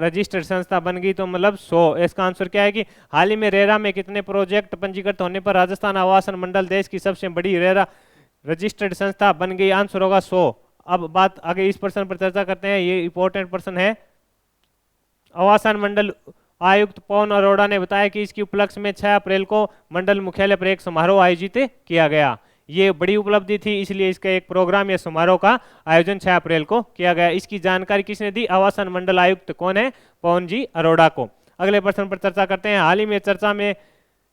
रजिस्टर्ड संस्था बन गई? तो मतलब 100। इसका आंसर क्या है कि हाल ही में रेरा में कितने प्रोजेक्ट पंजीकृत होने पर राजस्थान आवासन मंडल देश की सबसे बड़ी रेरा रजिस्टर्ड संस्था बन गई? आंसर होगा 100। अब बात आगे इस प्रश्न पर चर्चा करते हैं। ये इंपॉर्टेंट प्रश्न है। आवासन मंडल आयुक्त पवन अरोड़ा ने बताया कि इसकी उपलक्ष्य में 6 अप्रैल को मंडल मुख्यालय पर एक समारोह आयोजित किया गया। ये बड़ी उपलब्धि थी, इसलिए इसका एक प्रोग्राम या समारोह का आयोजन 6 अप्रैल को किया गया। इसकी जानकारी किसने दी? आवासन मंडल आयुक्त कौन है? पवन जी अरोड़ा को। अगले प्रश्न पर चर्चा करते हैं। हाल ही में चर्चा में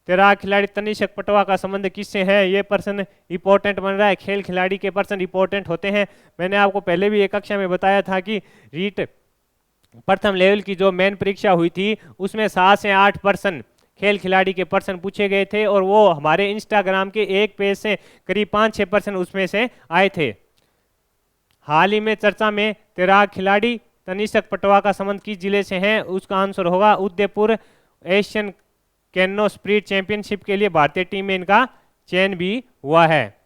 तैराक खिलाड़ी तनिष्क पटवा का संबंध किससे है? ये प्रश्न इंपॉर्टेंट बन रहा है। खेल खिलाड़ी के प्रश्न इंपॉर्टेंट होते हैं। मैंने आपको पहले भी एक कक्षा में बताया था कि रीट प्रथम लेवल की जो मेन परीक्षा हुई थी उसमें 7 से 8 प्रश्न खेल खिलाड़ी के प्रश्न पूछे गए थे, और वो हमारे इंस्टाग्राम के एक पेज से करीब 5-6 प्रश्न उसमें से आए थे। हाल ही में चर्चा में तैराक खिलाड़ी तनिष्क पटवा का संबंध किस जिले से है? उसका आंसर होगा Udaipur. Asian canoe spirit championship के लिए भारतीय टीम में इनका चयन भी हुआ है।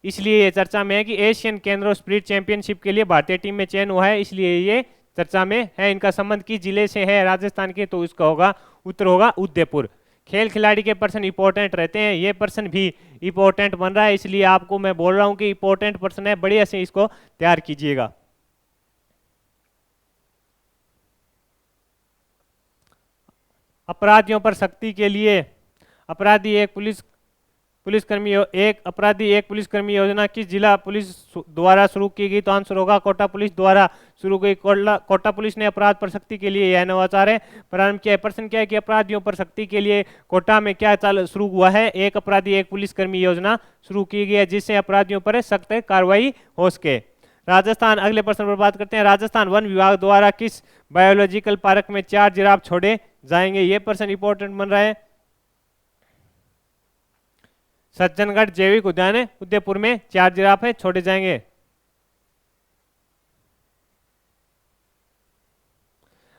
इसलिए ये चर्चा में है कि एशियन कैनो स्प्रीट चैंपियनशिप के लिए भारतीय टीम में चयन हुआ है, इसलिए ये चर्चा में है। इनका संबंध किस जिले से है? राजस्थान के। तो इसका होगा उत्तर होगा उदयपुर। खेल खिलाड़ी के प्रश्न इंपॉर्टेंट रहते हैं। ये प्रश्न भी इंपॉर्टेंट बन रहा है, इसलिए आपको मैं बोल रहा हूं कि इंपॉर्टेंट प्रश्न है, बढ़िया से इसको तैयार कीजिएगा। अपराधियों पर सख्ती के लिए अपराधी एक पुलिसकर्मी योजना किस जिला पुलिस द्वारा शुरू की गई? तो आंसर होगा कोटा पुलिस द्वारा शुरू की। कोटा पुलिस ने अपराध पर सख्ती के लिए यह नवाचार है प्रारंभ किया है। प्रश्न क्या है कि अपराधियों पर सख्ती के लिए कोटा में क्या शुरू हुआ है? एक अपराधी एक पुलिसकर्मी योजना शुरू की गई है, जिससे अपराधियों पर सख्त कार्रवाई हो सके। राजस्थान, अगले प्रश्न पर बात करते हैं। राजस्थान वन विभाग द्वारा किस बायोलॉजिकल पार्क में 4 जिराफ छोड़े जाएंगे? ये प्रश्न इंपॉर्टेंट बन रहा है। सज्जनगढ़ जैविक उद्यान है उदयपुर में 4 जिराफ छोड़े जाएंगे।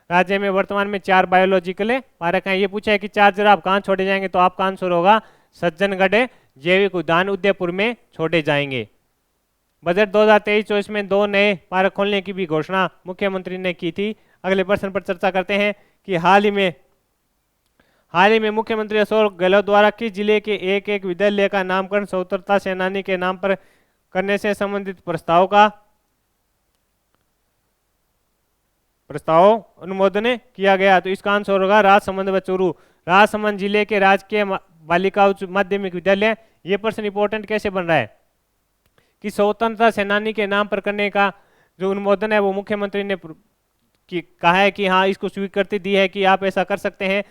राज्य में वर्तमान में 4 बायोलॉजिकल पार्क हैं। ये पूछा है कि 4 जिराफ कहाँ छोड़े जाएंगे? तो आपका आंसर होगा सज्जनगढ़ जैविक उद्यान उदयपुर में छोड़े जाएंगे। बजट 2023-24 में 2 नए पार्क खोलने की भी घोषणा मुख्यमंत्री ने की थी। अगले प्रश्न पर चर्चा करते हैं कि हाल ही में मुख्यमंत्री अशोक गहलोत द्वारा किस जिले के एक विद्यालय का नामकरण स्वतंत्रता सेनानी के नाम पर करने से संबंधित प्रस्ताव अनुमोदन किया गया? तो इसका आंसर होगा राजसमंद व चूरू। राजसमंद जिले के राजकीय बालिका उच्च माध्यमिक विद्यालय। ये प्रश्न इंपॉर्टेंट कैसे बन रहा है कि स्वतंत्रता सेनानी के नाम पर करने का जो अनुमोदन है वो मुख्यमंत्री ने कहा है कि हाँ, इसको स्वीकृति दी है कि आप ऐसा कर सकते हैं।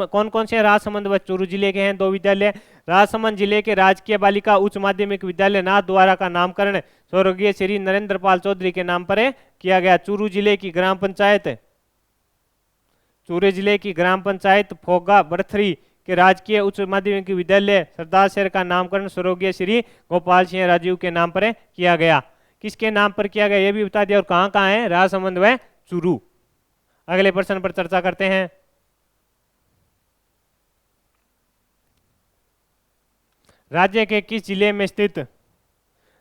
कौन कौन से? राजसमंद व चूरू जिले के हैं 2 विद्यालय। राजसमंद जिले के राजकीय बालिका उच्च माध्यमिक विद्यालय नाथ द्वारा का नामकरण स्वर्गीय श्री नरेंद्र पाल चौधरी के नाम पर किया गया। चूरू जिले की ग्राम पंचायत फोगा बरथरी के राजकीय उच्च माध्यमिक विद्यालय सरदार शहर का नामकरण स्वर्गीय श्री गोपाल सिंह राजीव के नाम पर किया गया। किसके नाम पर किया गया ये भी बता दिया। और कहाँ कहाँ है? राजसमंद व चूरू। अगले प्रश्न पर चर्चा करते हैं। राज्य के किस जिले में स्थित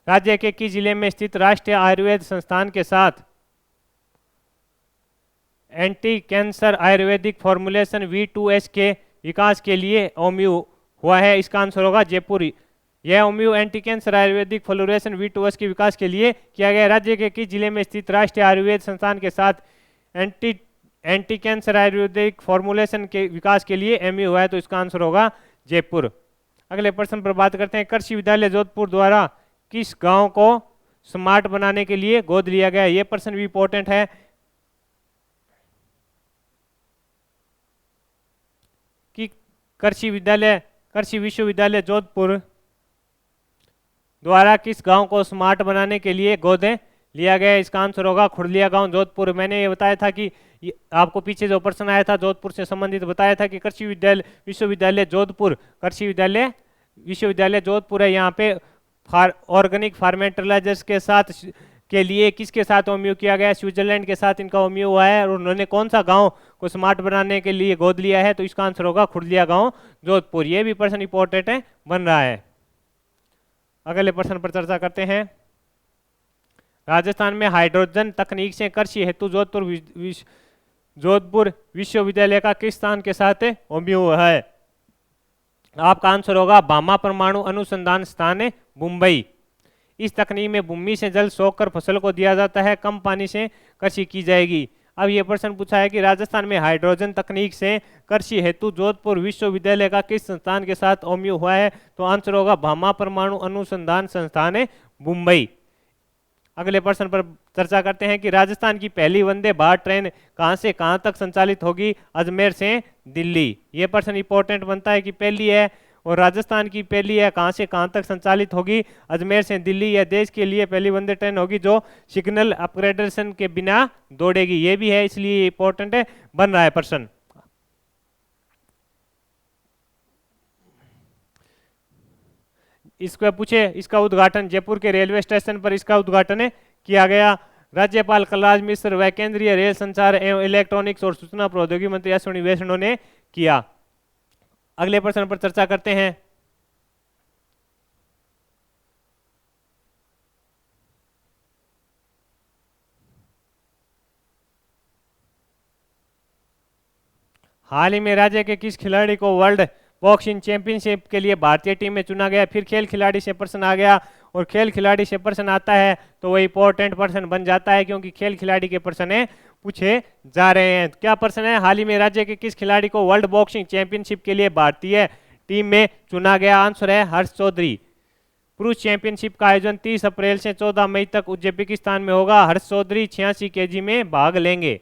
राज्य के किस जिले में स्थित राष्ट्रीय आयुर्वेद संस्थान के साथ anti cancer Ayurvedic formulation V2S के विकास के लिए ओम्यू हुआ है? इसका आंसर होगा जयपुर। यह ओम्यू anti cancer Ayurvedic formulation V2S के विकास के लिए किया गया। राज्य के किस जिले में स्थित राष्ट्रीय आयुर्वेद संस्थान के साथ एंटी कैंसर आयुर्वेदिक फॉर्मुलेशन के विकास के लिए एमयू हुआ है? तो इसका आंसर होगा जयपुर। अगले प्रश्न पर बात करते हैं। कृषि विद्यालय जोधपुर द्वारा किस गांव को स्मार्ट बनाने के लिए गोद लिया गया? यह प्रश्न भी इंपॉर्टेंट है कि कृषि विश्वविद्यालय जोधपुर द्वारा किस गांव को स्मार्ट बनाने के लिए गोद लिया गया? इसका आंसर होगा खुड़लिया गांव जोधपुर। मैंने ये बताया था कि आपको पीछे जो प्रश्न आया था जोधपुर से संबंधित बताया था कि कृषि विश्वविद्यालय जोधपुर जोधपुर है। यहाँ पे ऑर्गेनिक फार्मेंटलाइजर्स के साथ के लिए किसके साथ ओम्यू किया गया? स्विट्जरलैंड के साथ इनका ओम्यू हुआ है। और उन्होंने कौन सा गांव को स्मार्ट बनाने के लिए गोद लिया है? तो इसका आंसर होगा खुड़लिया गांव जोधपुर। ये भी प्रश्न इंपॉर्टेंट है बन रहा है। अगले प्रश्न पर चर्चा करते हैं। राजस्थान में हाइड्रोजन तकनीक से कृषि हेतु जोधपुर विश्वविद्यालय का किस स्थान के साथ ओम्यू है? आपका आंसर होगा भामा परमाणु अनुसंधान स्थान मुंबई। इस तकनीक में भूमि से जल सोखकर फसल को दिया जाता है, कम पानी से कृषि की जाएगी। अब यह प्रश्न पूछा है कि राजस्थान में हाइड्रोजन तकनीक से कृषि हेतु जोधपुर विश्वविद्यालय का किस संस्थान के साथ ओम्यू हुआ है? तो आंसर होगा भामा परमाणु अनुसंधान संस्थान मुंबई। अगले प्रश्न पर चर्चा करते हैं कि राजस्थान की पहली वंदे भारत ट्रेन कहां से कहां तक संचालित होगी? अजमेर से दिल्ली। यह प्रश्न इंपॉर्टेंट बनता है कि पहली है और राजस्थान की पहली है, कहां से कहां तक संचालित होगी? अजमेर से दिल्ली। यह देश के लिए पहली वंदे ट्रेन होगी जो सिग्नल अपग्रेडेशन के बिना दौड़ेगी। यह भी है, इसलिए इंपॉर्टेंट है बन रहा है प्रश्न। इसको पूछे, इसका उद्घाटन जयपुर के रेलवे स्टेशन पर इसका उद्घाटन किया गया। राज्यपाल कलराज मिश्र व केंद्रीय रेल संचार एवं इलेक्ट्रॉनिक्स और सूचना प्रौद्योगिकी मंत्री अश्विनी वैष्णव ने किया। अगले प्रश्न पर चर्चा करते हैं। हाल ही में राज्य के किस खिलाड़ी को वर्ल्ड बॉक्सिंग चैंपियनशिप के लिए भारतीय टीम में चुना गया? फिर खेल खिलाड़ी से प्रश्न आ गया, और खेल खिलाड़ी से प्रश्न आता है तो वह इंपॉर्टेंट प्रश्न बन जाता है क्योंकि खेल खिलाड़ी के प्रश्न पूछे जा रहे हैं। क्या प्रश्न है? हाल ही में राज्य के किस खिलाड़ी को वर्ल्ड बॉक्सिंग चैंपियनशिप के लिए भारतीय टीम में चुना गया? आंसर है हर्ष चौधरी। पुरुष चैंपियनशिप का आयोजन 30 अप्रैल से 14 मई तक उज्बेकिस्तान में होगा। हर्ष चौधरी 86 kg में भाग लेंगे।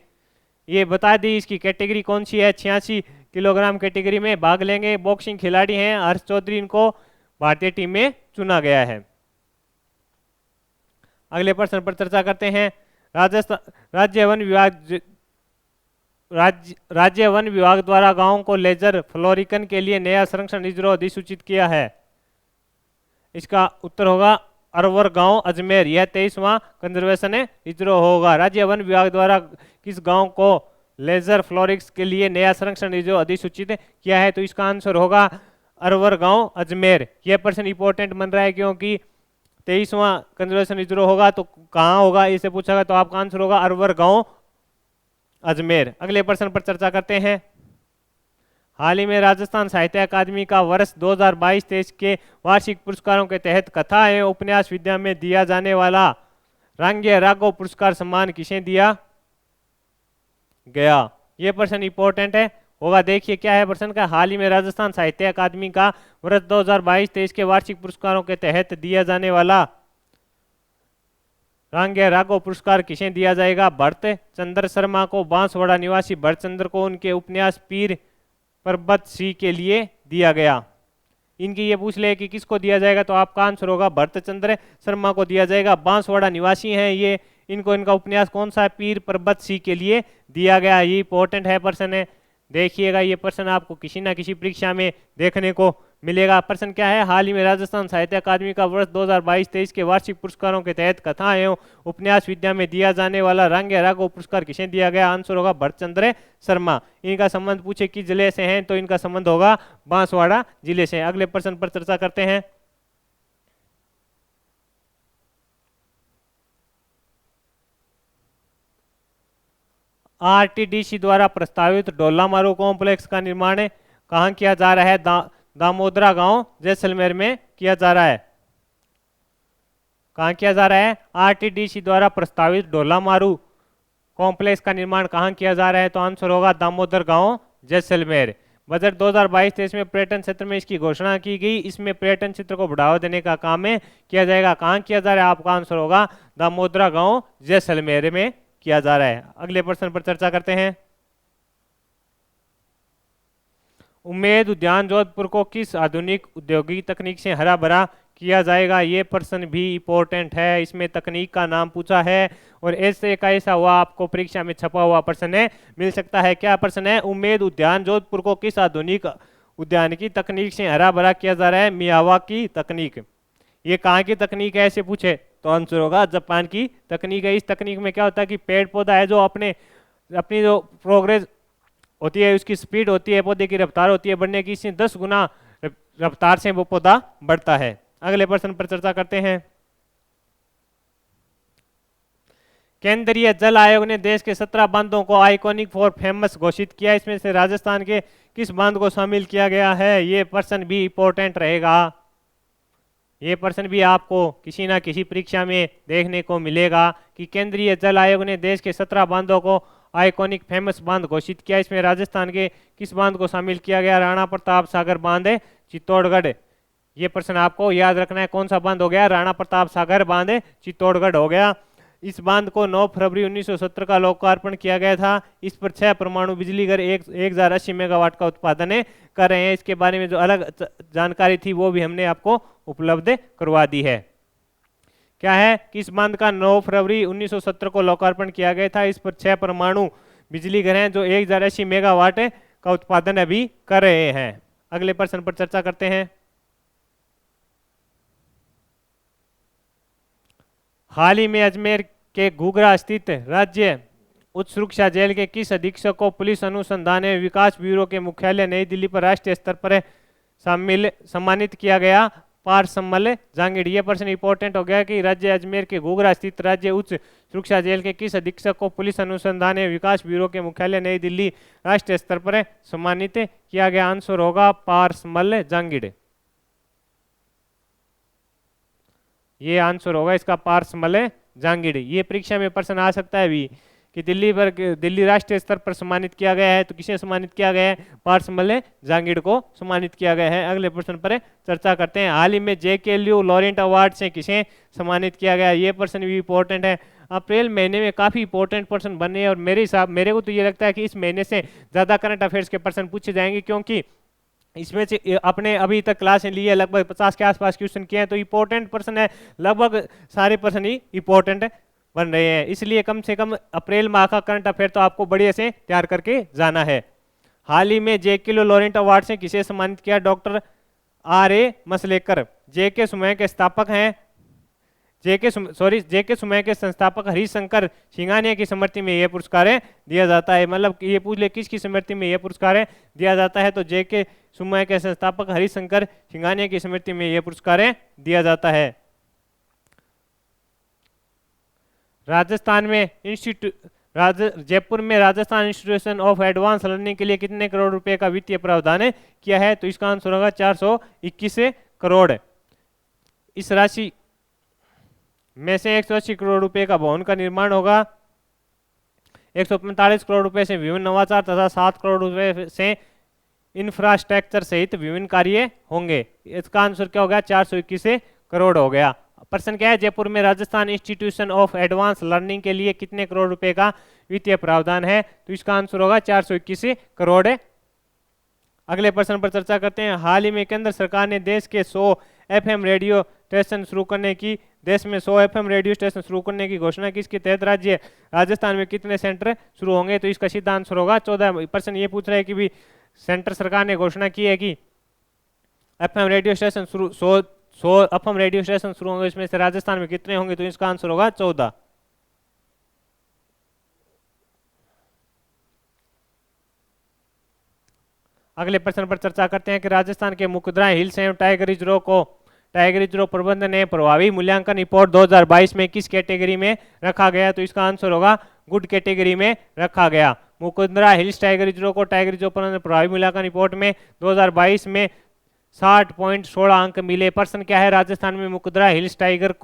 ये बता दी इसकी कैटेगरी कौन सी है, 86 किलोग्राम कैटेगरी में भाग लेंगे। बॉक्सिंग खिलाड़ी हैं हर्ष चौधरी, इनको भारतीय टीम में चुना गया है। अगले प्रश्न पर चर्चा करते हैं। राज्य वन विभाग द्वारा गांवों को लेजर फ्लोरिकन के लिए नया संरक्षण रिजर्व अधिसूचित किया है। इसका उत्तर होगा अरवर गांव अजमेर। यह 23वां कंजर्वेशन रिजर्व होगा। राज्य वन विभाग द्वारा किस गांव को लेजर फ्लोरिक्स के लिए नया संरक्षण रिजर्व अधिसूचित किया है? तो इसका आंसर होगा अरवर गांव अजमेर। यह प्रश्न इंपॉर्टेंट बन रहा है क्योंकि 23वां कंजर्वेशन रिजर्व होगा तो कहाँ होगा इसे पूछा गया, तो आपका आंसर होगा अरवर गांव अजमेर। अगले प्रश्न पर चर्चा करते हैं। हाल ही में राजस्थान साहित्य अकादमी का वर्ष 2022-23 के वार्षिक पुरस्कारों के तहत कथा एवं उपन्यास विद्या में दिया जाने वाला रांग्य राघव पुरस्कार सम्मान किसे दिया गया? यह प्रश्न इंपॉर्टेंट है होगा। देखिए क्या है प्रश्न का। हाल ही में राजस्थान साहित्य अकादमी का वर्ष 2022-23 के वार्षिक पुरस्कारों के तहत दिया जाने वाला रांग्य राघव पुरस्कार किसे दिया जाएगा? भरत चंद्र शर्मा को, बांसवाड़ा निवासी भरत चंद्र को उनके उपन्यास पीर पर्वत सिंह के लिए दिया गया। इनकी ये पूछ ले कि किसको दिया जाएगा, तो आपका आंसर होगा भरत चंद्र शर्मा को दिया जाएगा। बांसवाड़ा निवासी हैं ये, इनको इनका उपन्यास कौन सा है? पीर पर्वत सिंह के लिए दिया गया। ये इंपॉर्टेंट है प्रश्न है, देखिएगा ये प्रश्न आपको किसी ना किसी परीक्षा में देखने को मिलेगा। प्रश्न क्या है? हाल ही में राजस्थान साहित्य अकादमी का वर्ष 2022-23 के वार्षिक पुरस्कारों के तहत कथा एवं उपन्यास विद्या में दिया जाने वाला रांग्य राघव पुरस्कार किसे दिया गया? आंसर होगा भरत चंद्र शर्मा। इनका संबंध पूछे किस जिले से हैं, तो इनका संबंध होगा बांसवाड़ा जिले से। अगले प्रश्न पर चर्चा करते हैं। आरटीडीसी द्वारा प्रस्तावित डोलामारू कॉम्प्लेक्स का निर्माण कहाँ किया जा रहा है? दामोदरा गांव जैसलमेर में किया जा रहा है। कहाँ किया जा रहा है? आरटीडीसी द्वारा प्रस्तावित डोलामारू कॉम्प्लेक्स का निर्माण कहाँ किया जा रहा है? तो आंसर होगा दामोदर गांव जैसलमेर। बजट 2022-23 में पर्यटन क्षेत्र में इसकी घोषणा की गई। इसमें पर्यटन क्षेत्र को बढ़ावा देने का काम में किया जाएगा। कहाँ किया जा रहा है? आपका आंसर होगा दामोदरा गांव जैसलमेर में किया जा रहा है। अगले प्रश्न पर चर्चा करते हैं। उम्मेद उद्यान जोधपुर को किस आधुनिक औद्योगिक तकनीक से हरा भरा किया जाएगा? ये प्रश्न भी इंपॉर्टेंट है। इसमें तकनीक का नाम पूछा है और ऐसे का ऐसा हुआ आपको परीक्षा में छपा हुआ प्रश्न मिल सकता है। क्या प्रश्न है? उम्मेद उद्यान जोधपुर को किस आधुनिक उद्यान की तकनीक से हरा भरा किया जा रहा है? मियावाकी तकनीक। ये कहाँ की तकनीक है ऐसे पूछे तो आंसर होगा जापान की तकनीक है। इस तकनीक में क्या होता है कि पेड़ पौधा है जो अपनी जो प्रोग्रेस होती है, उसकी स्पीड होती है, पौधे की रफ्तार होती है बढ़ने की, इससे 10 गुना रफ्तार से वो पौधा बढ़ता है। अगले प्रश्न पर चर्चा करते हैं। केंद्रीय जल आयोग ने देश के 17 बांधों को आइकॉनिक फॉर फेमस घोषित किया। इसमें से राजस्थान के किस बांध को शामिल किया गया है? ये प्रश्न भी इंपॉर्टेंट रहेगा। ये प्रश्न भी आपको किसी ना किसी परीक्षा में देखने को मिलेगा कि केंद्रीय जल आयोग ने देश के 17 बांधों को आइकॉनिक फेमस बांध घोषित किया। इसमें राजस्थान के किस बांध को शामिल किया गया? राणा प्रताप सागर बांध चित्तौड़गढ़। ये प्रश्न आपको याद रखना है। कौन सा बांध हो गया? राणा प्रताप सागर बांध चित्तौड़गढ़ हो गया। इस बांध को 9 फरवरी 1970 का लोकार्पण किया गया था। इस पर 6 परमाणु बिजली घर 1080 मेगावाट का उत्पादन कर रहे हैं। इसके बारे में जो अलग जानकारी थी वो भी हमने आपको उपलब्ध करवा दी है। क्या है कि इस बांध का 9 फरवरी 1970 को लोकार्पण किया गया था। इस पर 6 परमाणु बिजली घर हैं जो 1080 मेगावाट का उत्पादन अभी कर रहे हैं। अगले प्रश्न पर चर्चा करते हैं। हाल ही में अजमेर के घूघरा स्थित राज्य उच्च सुरक्षा जेल के किस अधीक्षक को पुलिस अनुसंधान एवं विकास ब्यूरो के मुख्यालय नई दिल्ली पर राष्ट्रीय स्तर पर सम्मानित किया गया? पारसमल जांगिड़। ये प्रश्न इंपॉर्टेंट हो गया कि राज्य अजमेर के घूघरा स्थित राज्य उच्च सुरक्षा जेल के किस अधीक्षक को पुलिस अनुसंधान एवं विकास ब्यूरो के मुख्यालय नई दिल्ली राष्ट्रीय स्तर पर सम्मानित किया गया? आंसर होगा पारसमल जांगिड़। ये आंसर होगा इसका पारसमल जांगिड़। ये परीक्षा में प्रश्न आ सकता है भी कि दिल्ली राष्ट्रीय स्तर पर सम्मानित किया गया है तो किसे सम्मानित किया गया है? पारसमल जांगिड़ को सम्मानित किया गया है। अगले प्रश्न पर चर्चा करते हैं। हाल ही में JK लॉरेंट अवार्ड से किसे सम्मानित किया गया? ये प्रश्न भी इंपॉर्टेंट है। अप्रैल महीने में काफी इंपॉर्टेंट प्रश्न बने हैं और मेरे को तो ये लगता है कि इस महीने से ज्यादा करंट अफेयर्स के प्रश्न पूछे जाएंगे, क्योंकि इसमें से अपने अभी तक क्लास लिए लगभग 50 के आसपास क्वेश्चन किए हैं तो इंपॉर्टेंट प्रश्न है। लगभग सारे प्रश्न ही इंपॉर्टेंट बन रहे हैं, इसलिए कम से कम अप्रैल माह का करंट अफेयर तो आपको बढ़िया से तैयार करके जाना है। हाल ही में JK लॉरेंट अवार्ड से किसे सम्मानित किया? डॉक्टर RA मसलेकर JK सुमय के स्थापक हैं। JK सुमय के संस्थापक हरिशंकर सिंघानिया की स्मृति में यह पुरस्कार दिया जाता है। मतलब ये पूछ ले किसकी स्मृति में यह पुरस्कार दिया जाता है? तो JK सुमय के संस्थापक हरिशंकर सिंघानिया की स्मृति में यह पुरस्कार दिया जाता है। जयपुर में Rajasthan institution of advance learning के लिए कितने करोड़ रुपए का वित्तीय प्रावधान किया है? तो इसका आंसर होगा 421 करोड़। इस राशि में से 180 करोड़ रुपए का भवन का निर्माण होगा, 145 करोड़ रुपए से विभिन्न नवाचार तथा 7 करोड़ रुपए से इंफ्रास्ट्रक्चर सहित विभिन्न कार्य होंगे। इसका आंसर क्या होगा? 421 करोड़ हो गया। प्रश्न क्या है? जयपुर में Rajasthan institution of advance learning के लिए कितने करोड़ रुपए का वित्तीय प्रावधान है? तो इसका आंसर होगा 421 करोड़। अगले प्रश्न पर चर्चा करते हैं। हाल ही में केंद्र सरकार ने देश में 100 FM रेडियो स्टेशन शुरू करने की घोषणा की। इसके तहत राज्य राजस्थान में कितने सेंटर शुरू होंगे? तो इसका सीधा आंसर होगा 14। प्रश्न ये पूछ रहा है कि भी सेंटर सरकार ने घोषणा की है कि FM radio station 100 FM radio station शुरू होंगे, इसमें से राजस्थान में कितने होंगे? तो इसका आंसर होगा 14। अगले प्रश्न पर चर्चा करते हैं कि राजस्थान के मुकुंदरा हिल्स एवं टाइगर रिजर्व को टाइगर रिजर्व प्रबंधन ने प्रभावी मूल्यांकन रिपोर्ट 2022 में किस कैटेगरी में रखा गया? तो इसका आंसर होगा गुड कैटेगरी में रखा गया। मुकुंदरा हिल्स टाइगर रिजर्व को टाइगर रिजर्व प्रबंधन प्रभावी मूल्यांकन रिपोर्ट में 2022 में 60.16 अंक मिले। प्रश्न क्या है? राजस्थान में मुकुंदरा हिल्स टाइगर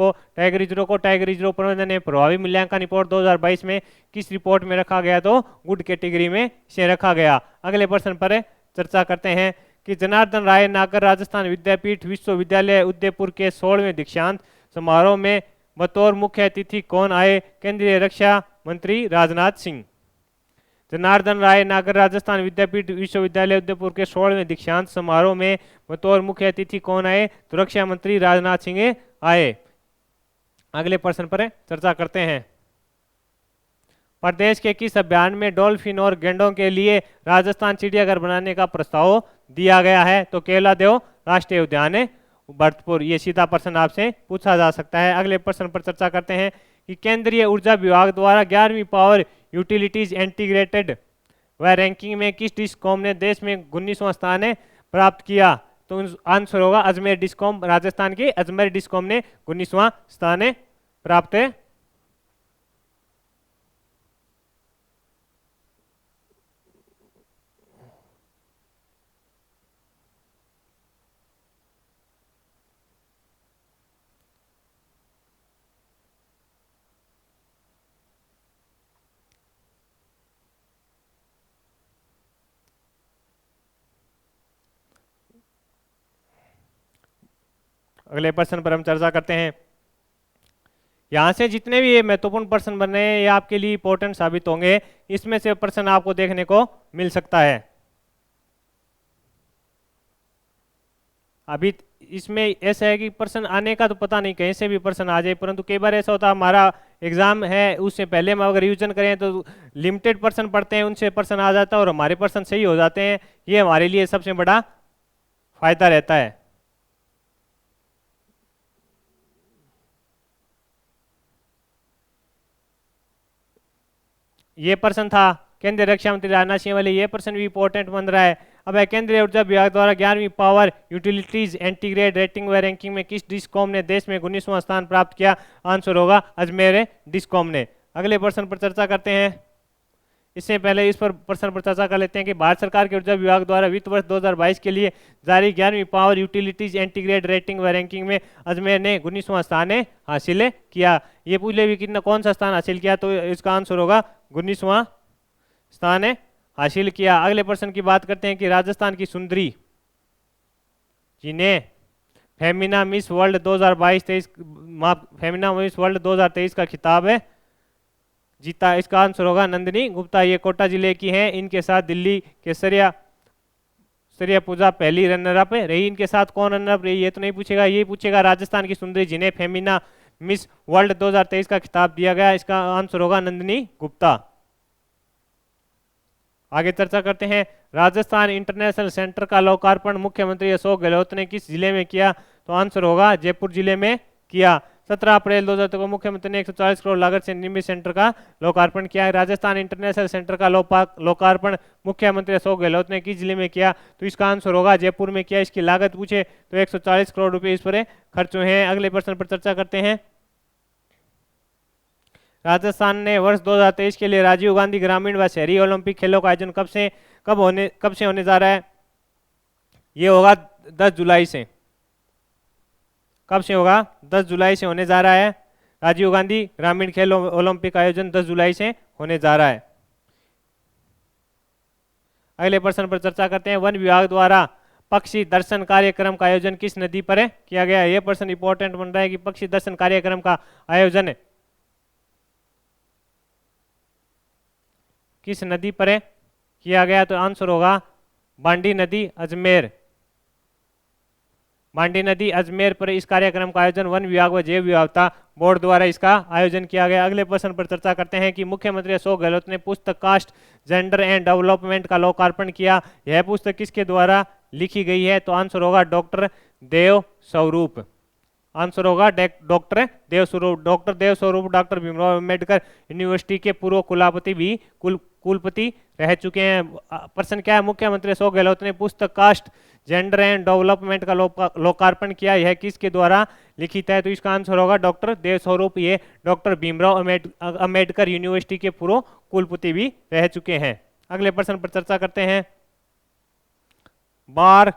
रिजर्व को टाइगर रिजर्व प्रबंधन ने प्रभावी मूल्यांकन रिपोर्ट 2022 में किस रिपोर्ट में रखा गया? तो गुड कैटेगरी में इसे रखा गया। अगले प्रश्न पर चर्चा करते हैं कि जनार्दन राय नागर राजस्थान विद्यापीठ विश्वविद्यालय उदयपुर के 16वें दीक्षांत समारोह में बतौर मुख्य अतिथि कौन आए? केंद्रीय रक्षा मंत्री राजनाथ सिंह। जनार्दन राय नागर राजस्थान विद्यापीठ विश्वविद्यालय उदयपुर के 16वें दीक्षांत समारोह में बतौर मुख्य अतिथि कौन आए? तो रक्षा मंत्री राजनाथ सिंह आए। अगले प्रश्न पर चर्चा करते हैं। प्रदेश के किस अभियान में डॉल्फिन और गैंडों के लिए राजस्थान चिड़ियाघर बनाने का प्रस्ताव दिया गया है? तो केवलादेव राष्ट्रीय उद्यान है भरतपुर। ये सीधा प्रश्न आपसे पूछा जा सकता है। अगले प्रश्न पर चर्चा करते हैं कि केंद्रीय ऊर्जा विभाग द्वारा 11वीं पावर यूटिलिटीज इंटीग्रेटेड व रैंकिंग में किस डिस्कॉम ने देश में 19वां स्थान प्राप्त किया? तो आंसर होगा अजमेर डिस्कॉम। राजस्थान के अजमेर डिस्कॉम ने 19वां स्थान प्राप्त है। अगले प्रश्न पर हम चर्चा करते हैं। यहाँ से जितने भी ये महत्वपूर्ण प्रश्न बन रहे हैं ये आपके लिए इंपॉर्टेंट साबित होंगे। इसमें से प्रश्न आपको देखने को मिल सकता है। अभी इसमें ऐसा है कि प्रश्न आने का तो पता नहीं, कहीं से भी प्रश्न आ जाए, परंतु कई बार ऐसा होता है हमारा एग्जाम है उससे पहले हम अगर रिवीजन करें तो लिमिटेड प्रश्न पढ़ते हैं, उनसे प्रश्न आ जाता है और हमारे प्रश्न सही हो जाते हैं। ये हमारे लिए सबसे बड़ा फायदा रहता है। ये प्रश्न था केंद्रीय रक्षा मंत्री राजनाथ सिंह वाले, ये प्रश्न भी इंपॉर्टेंट बन रहा है। अब है केंद्रीय ऊर्जा विभाग द्वारा 11वीं पावर यूटिलिटीज इंटीग्रेटेड रेटिंग व रैंकिंग में किस डिस्कॉम ने देश में 19वां स्थान प्राप्त किया? आंसर होगा अजमेर डिस्कॉम ने। अगले प्रश्न पर चर्चा करते हैं। इससे पहले इस पर प्रश्न पर चर्चा कर लेते हैं कि भारत सरकार के ऊर्जा विभाग द्वारा वित्त वर्ष 2022 के लिए जारी 11वीं पावर यूटिलिटीज इंटीग्रेटेड रेटिंग व रैंकिंग में अजमेर ने 19वां स्थान हासिल किया। ये पूछ ले भी कितना कौन सा स्थान हासिल किया? तो इसका आंसर होगा 19वां स्थान हासिल किया। अगले प्रश्न की बात करते हैं कि राजस्थान की सुंदरी जिन्हें Femina miss world 2022-23 Femina miss world 2023 का खिताब जीता। इसका आंसर होगा नंदिनी गुप्ता। ये कोटा जिले की हैं। इनके साथ दिल्ली के सरिया पूजा पहली रनर अप रही। इनके साथ कौन रनर अप रही ये तो नहीं पूछेगा, ये पूछेगा राजस्थान की सुंदरी जिन्हें फेमिना मिस वर्ल्ड 2023 का खिताब दिया गया। इसका आंसर होगा नंदिनी गुप्ता। आगे चर्चा करते हैं। राजस्थान इंटरनेशनल सेंटर का लोकार्पण मुख्यमंत्री अशोक गहलोत ने किस जिले में किया? तो आंसर होगा जयपुर जिले में किया। 17 अप्रैल 2023 को मुख्यमंत्री ने 140 करोड़ लागत से निर्मित सेंटर का लोकार्पण किया है। राजस्थान इंटरनेशनल सेंटर का लोकार्पण मुख्यमंत्री अशोक गहलोत ने किस जिले में किया? तो इसका आंसर होगा जयपुर में किया। इसकी लागत पूछे तो 140 करोड़ रुपए इस पर खर्च हुए हैं। अगले प्रश्न पर चर्चा करते हैं। राजस्थान ने वर्ष 2023 के लिए राजीव गांधी ग्रामीण व शहरी ओलंपिक खेलों का आयोजन कब से होने जा रहा है? ये होगा 10 जुलाई से। कब से होगा? 10 जुलाई से होने जा रहा है। राजीव गांधी ग्रामीण खेल ओलंपिक आयोजन 10 जुलाई से होने जा रहा है। अगले प्रश्न पर चर्चा करते हैं। वन विभाग द्वारा पक्षी दर्शन कार्यक्रम का आयोजन किस नदी पर किया गया? यह प्रश्न इंपॉर्टेंट बन रहा है कि पक्षी दर्शन कार्यक्रम का आयोजन किस नदी पर किया गया? तो आंसर होगा बांडी नदी अजमेर। बांडी नदी अजमेर पर इस कार्यक्रम का आयोजन वन विभाग व जैव विविधता बोर्ड द्वारा इसका आयोजन किया गया। अगले प्रश्न पर चर्चा करते हैं कि मुख्यमंत्री अशोक गहलोत ने पुस्तक कास्ट जेंडर एंड डेवलपमेंट का लोकार्पण किया। यह पुस्तक किसके द्वारा लिखी गई है? तो आंसर होगा डॉक्टर देव स्वरूप। आंसर होगा डॉक्टर देव स्वरूप। डॉक्टर देव स्वरूप डॉक्टर भीमराव अम्बेडकर यूनिवर्सिटी के पूर्व कुलपति भी कुलपति रह चुके हैं। प्रश्न क्या है, मुख्यमंत्री अशोक गहलोत ने पुस्तक कास्ट जेंडर एंड डेवलपमेंट का लोकार्पण किया, यह किसके द्वारा लिखित है? तो इसका आंसर होगा डॉक्टर देवस्वरूप। ये डॉक्टर भीमराव अंबेडकर यूनिवर्सिटी के पूर्व कुलपति भी रह चुके हैं। अगले प्रश्न पर चर्चा करते हैं। बार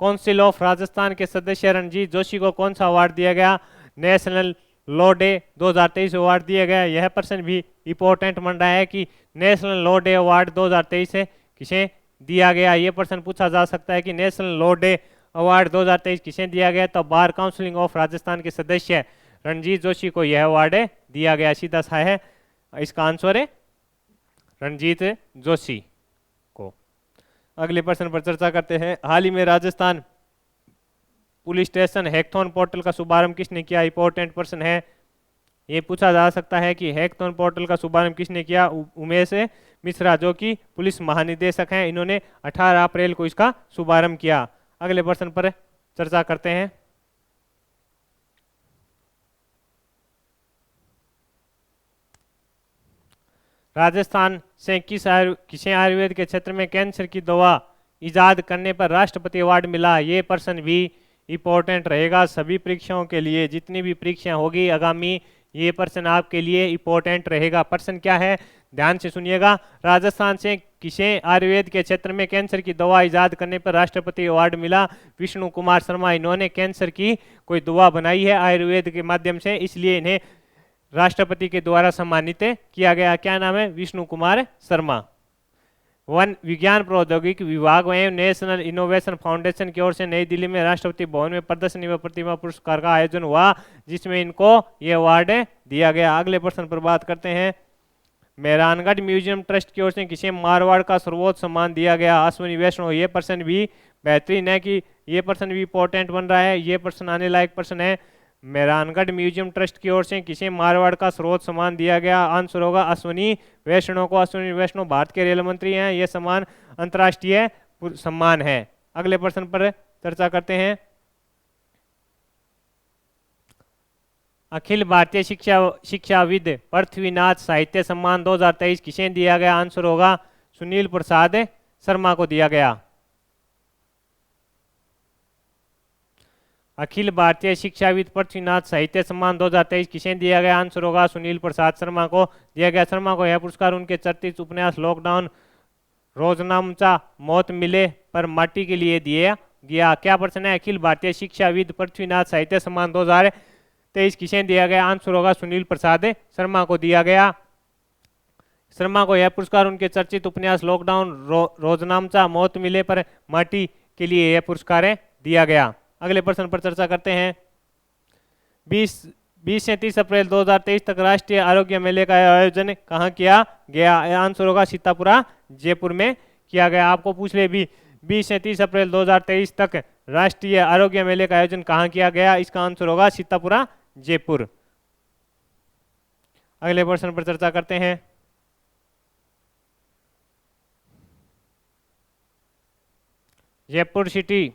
काउंसिल ऑफ राजस्थान के सदस्य रणजीत जोशी को कौन सा अवार्ड दिया गया? नेशनल लॉ डे 2023 अवार्ड दिया गया। यह प्रश्न भी इंपॉर्टेंट बन रहा है कि नेशनल लॉ डे अवार्ड 2023 से किसे दिया गया। यह प्रश्न पूछा जा सकता है कि नेशनल लॉ डे अवार्ड 2023 किसे दिया गया। तो बार काउंसिल ऑफ राजस्थान के सदस्य रणजीत जोशी को यह अवार्ड दिया गया। सीधा सा है इसका आंसर है रणजीत जोशी को। अगले प्रश्न पर चर्चा करते हैं। हाल ही में Rajasthan police station hackathon portal का शुभारंभ किसने किया? इंपॉर्टेंट प्रश्न है। ये पूछा जा सकता है कि हैकथॉन पोर्टल का शुभारंभ किसने किया? उमेश मिश्रा, जो कि पुलिस महानिदेशक हैं। इन्होंने 18 अप्रैल को इसका शुभारंभ किया। अगले प्रश्न पर चर्चा करते हैं। राजस्थान से किसे आयुर्वेद के क्षेत्र में कैंसर की दवा इजाद करने पर राष्ट्रपति अवार्ड मिला? ये प्रश्न भी इंपॉर्टेंट रहेगा सभी परीक्षाओं के लिए। जितनी भी परीक्षाएं होगी आगामी, ये प्रश्न आपके लिए इंपॉर्टेंट रहेगा। प्रश्न क्या है, ध्यान से सुनिएगा। राजस्थान से किसे आयुर्वेद के क्षेत्र में कैंसर की दवा इजाद करने पर राष्ट्रपति अवार्ड मिला? विष्णु कुमार शर्मा। इन्होंने कैंसर की कोई दवा बनाई है आयुर्वेद के माध्यम से, इसलिए इन्हें राष्ट्रपति के द्वारा सम्मानित किया गया। क्या नाम है? विष्णु कुमार शर्मा। वन विज्ञान प्रौद्योगिकी विभाग एवं नेशनल इनोवेशन फाउंडेशन की ओर से नई दिल्ली में राष्ट्रपति भवन में प्रदर्शनी व प्रतिभा पुरस्कार का आयोजन हुआ, जिसमें इनको ये अवार्ड दिया गया। अगले प्रश्न पर बात करते हैं। मेहरानगढ़ म्यूजियम ट्रस्ट की ओर से किसे मारवाड़ का सर्वोच्च सम्मान दिया गया? अश्विनी वैष्णव। ये प्रश्न भी बेहतरीन है कि ये प्रश्न भी इंपॉर्टेंट बन रहा है। ये प्रश्न आने लायक प्रश्न है। मेहरानगढ़ म्यूजियम ट्रस्ट की ओर से किसे मारवाड़ का सर्वोच्च सम्मान दिया गया? आंसर होगा अश्विनी वैष्णव को। अश्विनी वैष्णव भारत के रेल मंत्री हैं। यह सम्मान अंतर्राष्ट्रीय सम्मान है। अगले प्रश्न पर चर्चा करते हैं। अखिल भारतीय शिक्षाविद पृथ्वीनाथ साहित्य सम्मान 2023 किसे दिया गया? आंसर होगा सुनील प्रसाद शर्मा को दिया गया। अखिल भारतीय शिक्षाविद पृथ्वीनाथ साहित्य सम्मान 2023 किसे दिया गया? आंसर होगा सुनील प्रसाद शर्मा को दिया गया। शर्मा को यह पुरस्कार उनके चर्चित उपन्यास लॉकडाउन, रोजनामचा, मौत मिले पर माटी के लिए दिया गया। क्या प्रश्न है? अखिल भारतीय शिक्षाविद पृथ्वीनाथ साहित्य सम्मान 2023 किसे दिया गया? आंसर होगा सुनील प्रसाद शर्मा को दिया गया। शर्मा को यह पुरस्कार उनके चर्चित उपन्यास लॉकडाउन, रोजनामचा, मौत मिले पर माटी के लिए यह पुरस्कार दिया गया। अगले प्रश्न पर चर्चा करते हैं। 20 से 30 अप्रैल 2023 तक राष्ट्रीय आरोग्य मेले का आयोजन कहाँ किया गया? आंसर होगा सीतापुरा, जयपुर में किया गया। आपको पूछ ले भी 20 से 30 अप्रैल 2023 तक राष्ट्रीय आरोग्य मेले का आयोजन कहाँ किया गया? इसका आंसर होगा सीतापुरा, जयपुर। अगले प्रश्न पर चर्चा करते हैं। Jaipur city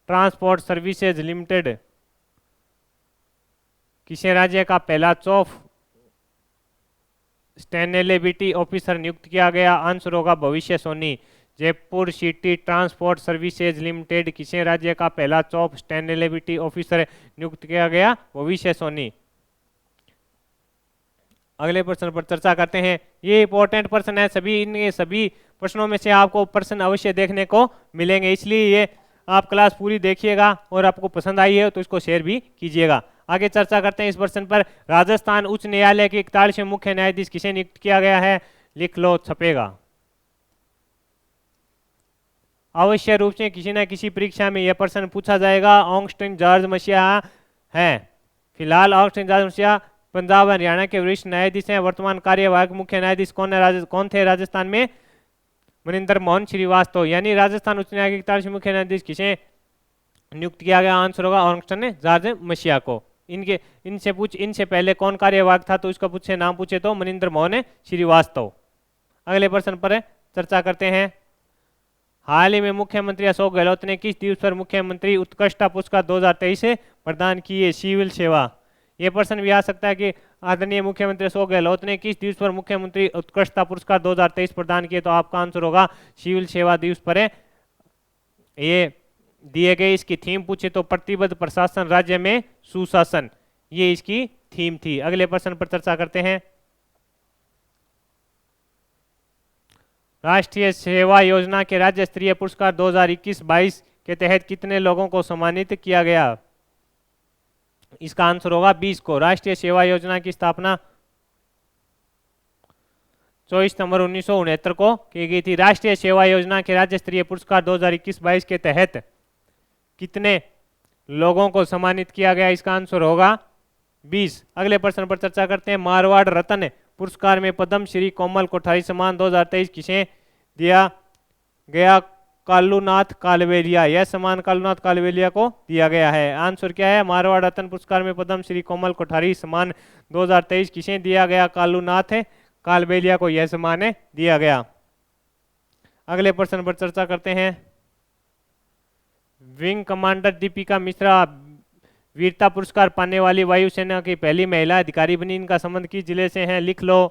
transport services limited किसे राज्य का पहला चीफ सस्टेनेबिलिटी ऑफिसर नियुक्त किया गया? आंसर होगा Bhavishya Soni. Jaipur city transport services limited किसे राज्य का पहला चीफ सस्टेनेबिलिटी ऑफिसर नियुक्त किया गया? भविष्य सोनी। अगले प्रश्न पर चर्चा करते हैं। ये इंपॉर्टेंट प्रश्न है। सभी प्रश्नों में से आपको प्रश्न अवश्य देखने को मिलेंगे, इसलिए ये आप क्लास पूरी देखिएगा और आपको पसंद आई है तो इसको शेयर भी कीजिएगा। आगे चर्चा करते हैं इस प्रश्न पर। राजस्थान उच्च न्यायालय के 41वें मुख्य न्यायाधीश किसे नियुक्त किया गया है? लिख लो, छपेगा। अवश्य रूप से किसी न किसी परीक्षा में यह प्रश्न पूछा जाएगा। ऑगस्टिन जॉर्ज मसीहा है। फिलहाल ऑगस्टिन जॉर्ज मसीहा पंजाब और हरियाणा के वरिष्ठ न्यायाधीश हैं। वर्तमान कार्यवाहक मुख्य न्यायाधीश कौन थे राजस्थान में? मनिंदर मोहन श्रीवास्तव। यानी राजस्थान उच्च न्यायालय के 41वें मुख्य न्यायाधीश किसे नियुक्त किया गया? आंसर होगा ऑगस्टिन जॉर्ज मसीहा को। इनसे पहले कौन कार्यवाहक था? तो इसका नाम पूछे तो मनिंदर मोहन श्रीवास्तव। अगले प्रश्न पर चर्चा करते हैं। हाल ही में मुख्यमंत्री अशोक गहलोत ने किस दिवस पर मुख्यमंत्री उत्कृष्टता पुरस्कार 2023 प्रदान किए? सिविल सेवा। ये प्रश्न भी आ सकता है कि आदरणीय मुख्यमंत्री अशोक गहलोत ने किस दिवस पर मुख्यमंत्री उत्कृष्टता पुरस्कार 2023 प्रदान किए, तो आपका आंसर होगा सिविल सेवा दिवस पर है ये दिए गए। इसकी थीम पूछे तो प्रतिबद्ध प्रशासन राज्य में सुशासन, ये इसकी थीम थी। अगले प्रश्न पर चर्चा करते हैं। राष्ट्रीय सेवा योजना के राज्य स्तरीय पुरस्कार 2021-22 के तहत कितने लोगों को सम्मानित किया गया? इसका आंसर होगा 20 को। राष्ट्रीय सेवा योजना की स्थापना 24 नवंबर 1969 को की गई थी। राष्ट्रीय सेवा योजना के राज्य स्तरीय पुरस्कार 2021-22 के तहत कितने लोगों को सम्मानित किया गया? इसका आंसर होगा 20। अगले प्रश्न पर चर्चा करते हैं। मारवाड़ रत्न पुरस्कार में पद्म श्री कोमल कोठारी सम्मान 2023 किसे दिया गया? कालूनाथ कालवेलिया। यह सम्मान कालूनाथ कालवेलिया को दिया गया है। आंसर क्या है? मारवाड़ रत्न पुरस्कार में पद्म श्री कोमल कोठारी सम्मान 2023 किसे दिया गया? कालूनाथ कालवेलिया को यह सम्मान दिया गया। अगले प्रश्न पर चर्चा करते हैं। विंग कमांडर दीपिका मिश्रा वीरता पुरस्कार पाने वाली वायुसेना की पहली महिला अधिकारी बनी। इनका संबंध किस जिले से है? लिख लो।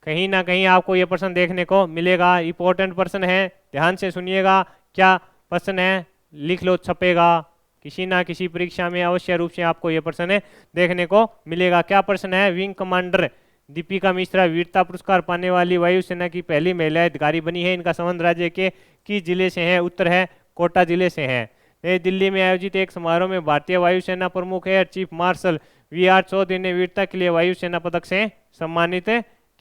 कहीं ना कहीं आपको यह प्रश्न देखने को मिलेगा। इंपॉर्टेंट प्रश्न है, ध्यान से सुनिएगा। क्या प्रश्न है? लिख लो, छपेगा किसी ना किसी परीक्षा में अवश्य रूप से आपको यह प्रश्न देखने को मिलेगा। क्या प्रश्न है? विंग कमांडर दीपिका मिश्रा वीरता पुरस्कार पाने वाली वायुसेना की पहली महिला अधिकारी बनी है। इनका संबंध राज्य के किस जिले से है? उत्तर है कोटा जिले से है। नई दिल्ली में आयोजित एक समारोह में भारतीय वायुसेना प्रमुख एयर चीफ मार्शल वी.आर. चौधरी ने वीरता के लिए वायुसेना पदक से सम्मानित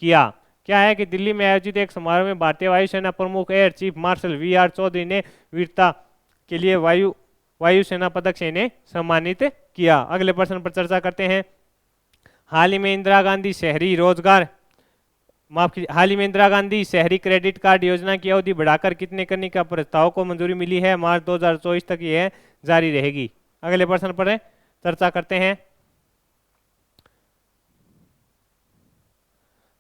किया। क्या है कि दिल्ली में आयोजित एक समारोह में भारतीय वायुसेना प्रमुख एयर चीफ मार्शल वी.आर. चौधरी ने वीरता के लिए वायुसेना पदक से इन्हें सम्मानित किया। अगले प्रश्न पर चर्चा करते हैं। हाल ही में इंदिरा गांधी शहरी शहरी क्रेडिट कार्ड योजना की अवधि बढ़ाकर कितने करने का प्रस्ताव को मंजूरी मिली है? मार्च 2024 तक यह जारी रहेगी। अगले प्रश्न पर चर्चा करते हैं।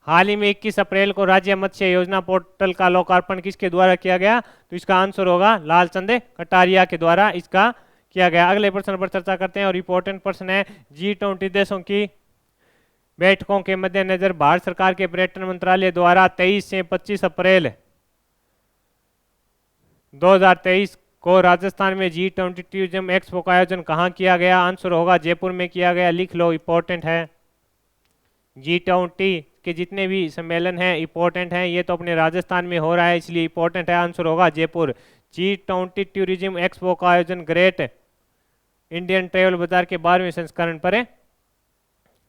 हाल ही में 21 अप्रैल को राज्य मत्स्य योजना पोर्टल का लोकार्पण किसके द्वारा किया गया? तो इसका आंसर होगा लालचंद कटारिया के द्वारा इसका किया गया। अगले प्रश्न पर चर्चा करते हैं और इंपॉर्टेंट प्रश्न है। G20 देशों की बैठकों के मद्देनजर भारत सरकार के पर्यटन मंत्रालय द्वारा 23 से 25 अप्रैल 2023 को राजस्थान में G20 टूरिज्म एक्सपो का आयोजन कहाँ किया गया? आंसर होगा जयपुर में किया गया। लिख लो, इंपॉर्टेंट है। G20 के जितने भी सम्मेलन हैं इंपॉर्टेंट हैं। ये तो अपने राजस्थान में हो रहा है इसलिए इंपॉर्टेंट है। आंसर होगा जयपुर। G20 टूरिज्म एक्सपो का आयोजन ग्रेट इंडियन ट्रेवल बाजार के 12वें संस्करण पर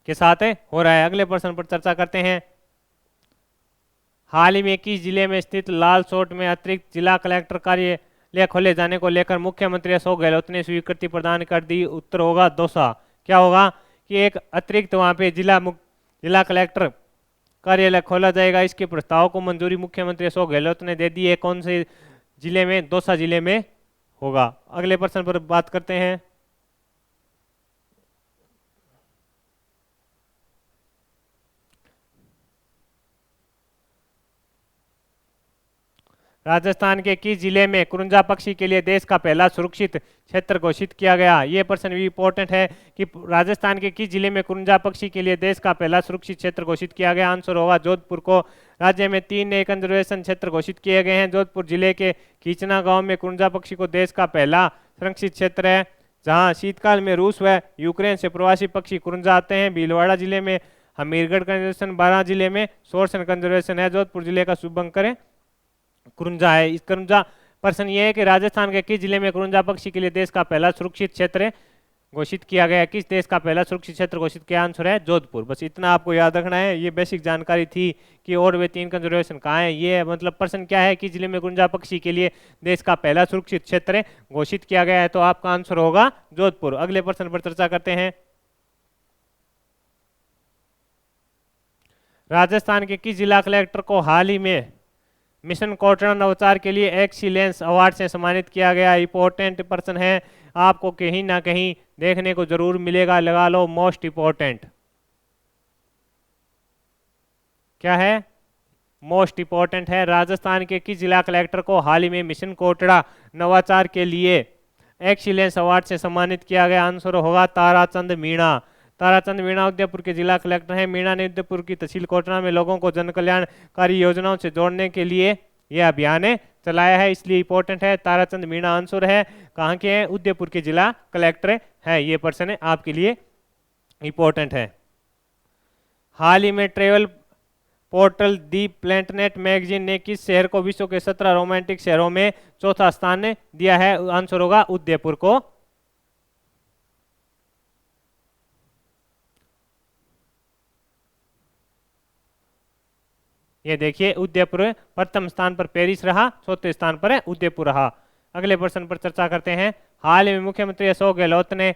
के साथ हो रहा है। अगले प्रश्न पर चर्चा करते हैं। हाल ही में किस जिले में स्थित लालसोट में अतिरिक्त जिला कलेक्टर कार्यालय खोले जाने को लेकर मुख्यमंत्री अशोक गहलोत ने स्वीकृति प्रदान कर दी? उत्तर होगा दौसा। क्या होगा कि एक अतिरिक्त वहां पे जिला कलेक्टर कार्यालय खोला जाएगा। इसके प्रस्ताव को मंजूरी मुख्यमंत्री अशोक गहलोत ने दे दी है। कौन से जिले में? दौसा जिले में होगा। अगले प्रश्न पर बात करते हैं। राजस्थान के किस जिले में कुरुंजा पक्षी के लिए देश का पहला सुरक्षित क्षेत्र घोषित किया गया? ये प्रश्न भी इंपॉर्टेंट है कि राजस्थान के किस जिले में कुरुंजा पक्षी के लिए देश का पहला सुरक्षित क्षेत्र घोषित किया गया? आंसर होगा जोधपुर को। राज्य में 3 नए कंजर्वेशन क्षेत्र घोषित किए गए हैं। जोधपुर जिले के खींचना गांव में कुरुंजा पक्षी को देश का पहला संरक्षित क्षेत्र है, जहाँ शीतकाल में रूस व यूक्रेन से प्रवासी पक्षी कुरुंजा आते हैं। भीलवाड़ा जिले में हमीरगढ़ कंजर्वेशन, 12 जिले में सोरसन कंजर्वेशन है। जोधपुर जिले का शुभंकर कुरुंजा है। इस कुरुंजा प्रश्न ये है कि राजस्थान के किस जिले में कुरुंजा पक्षी के लिए देश का पहला सुरक्षित क्षेत्र घोषित किया गया? किस देश का पहला सुरक्षित क्षेत्र घोषित किया? आंसर है जोधपुर। बस इतना आपको याद रखना है। ये बेसिक जानकारी थी कि और वे 3 कंजर्वेशन कहाँ है। ये मतलब प्रश्न क्या है कि जिले में कुरुंजा पक्षी के लिए देश का पहला सुरक्षित क्षेत्र घोषित किया गया है, तो आपका आंसर होगा जोधपुर। अगले प्रश्न पर चर्चा करते हैं। राजस्थान के किस जिला कलेक्टर को हाल ही में मिशन कोटड़ा नवाचार के लिए एक्सीलेंस अवार्ड से सम्मानित किया गया? इंपॉर्टेंट प्रश्न है, आपको कहीं ना कहीं देखने को जरूर मिलेगा। लगा लो, मोस्ट इंपॉर्टेंट। क्या है? मोस्ट इंपॉर्टेंट है। राजस्थान के किस जिला कलेक्टर को हाल ही में मिशन कोटड़ा नवाचार के लिए एक्सीलेंस अवार्ड से सम्मानित किया गया? आंसर होगा ताराचंद मीणा। ताराचंद मीणा उदयपुर के जिला कलेक्टर हैं। मीणा ने उदयपुर की तहसील कोटरा में लोगों को जन कल्याणकारी योजनाओं से जोड़ने के लिए यह अभियान चलाया है, इसलिए इंपॉर्टेंट है। ताराचंद मीणा आंसर है, कहाँ के हैं? उदयपुर के जिला कलेक्टर है। ये पर्सन आपके लिए इंपॉर्टेंट है। हाल ही में ट्रेवल पोर्टल दी प्लेनेट मैगजीन ने किस शहर को विश्व के 17 रोमांटिक शहरों में चौथा स्थान दिया है? आंसर होगा उदयपुर को। ये देखिए उदयपुर प्रथम स्थान पर पेरिस रहा, चौथे स्थान पर उदयपुर रहा। अगले प्रश्न पर चर्चा करते हैं। हाल में मुख्यमंत्री अशोक गहलोत ने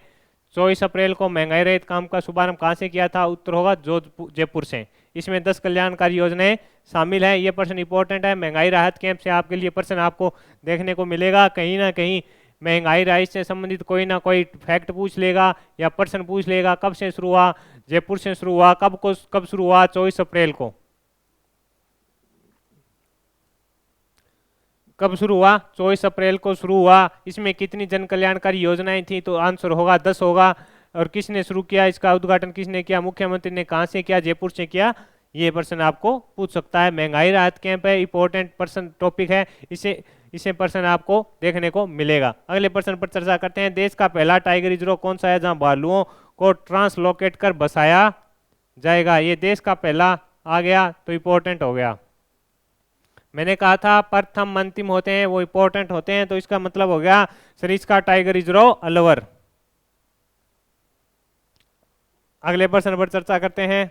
24 अप्रैल को महंगाई रहित काम का शुभारंभ कहां से किया था? उत्तर होगा जयपुर से। इसमें 10 कल्याणकारी योजनाएं शामिल है। ये प्रश्न इंपॉर्टेंट है। महंगाई राहत कैंप से आपके लिए प्रश्न आपको देखने को मिलेगा। कहीं ना कहीं महंगाई राहत से संबंधित कोई ना कोई फैक्ट पूछ लेगा या प्रश्न पूछ लेगा। कब से शुरू हुआ? जयपुर से शुरू हुआ। कब शुरू हुआ? 24 अप्रैल को। कब शुरू हुआ? 24 अप्रैल को शुरू हुआ। इसमें कितनी जन कल्याणकारी योजनाएं थी? तो आंसर होगा 10 होगा। और किसने शुरू किया? इसका उद्घाटन किसने किया? मुख्यमंत्री ने। कहां से किया? जयपुर से किया। ये प्रश्न आपको पूछ सकता है। महंगाई राहत कैंप है, इंपॉर्टेंट प्रश्न टॉपिक है, इसे प्रश्न आपको देखने को मिलेगा। अगले प्रश्न पर चर्चा करते हैं। देश का पहला टाइगर रिजर्व कौन सा है जहां भालुओं को ट्रांसलोकेट कर बसाया जाएगा? ये देश का पहला आ गया तो इंपॉर्टेंट हो गया। मैंने कहा था प्रथम अंतिम होते हैं वो इंपॉर्टेंट होते हैं, तो इसका मतलब हो गया सरिस्का टाइगर रिजर्व अलवर। अगले प्रश्न पर चर्चा करते हैं।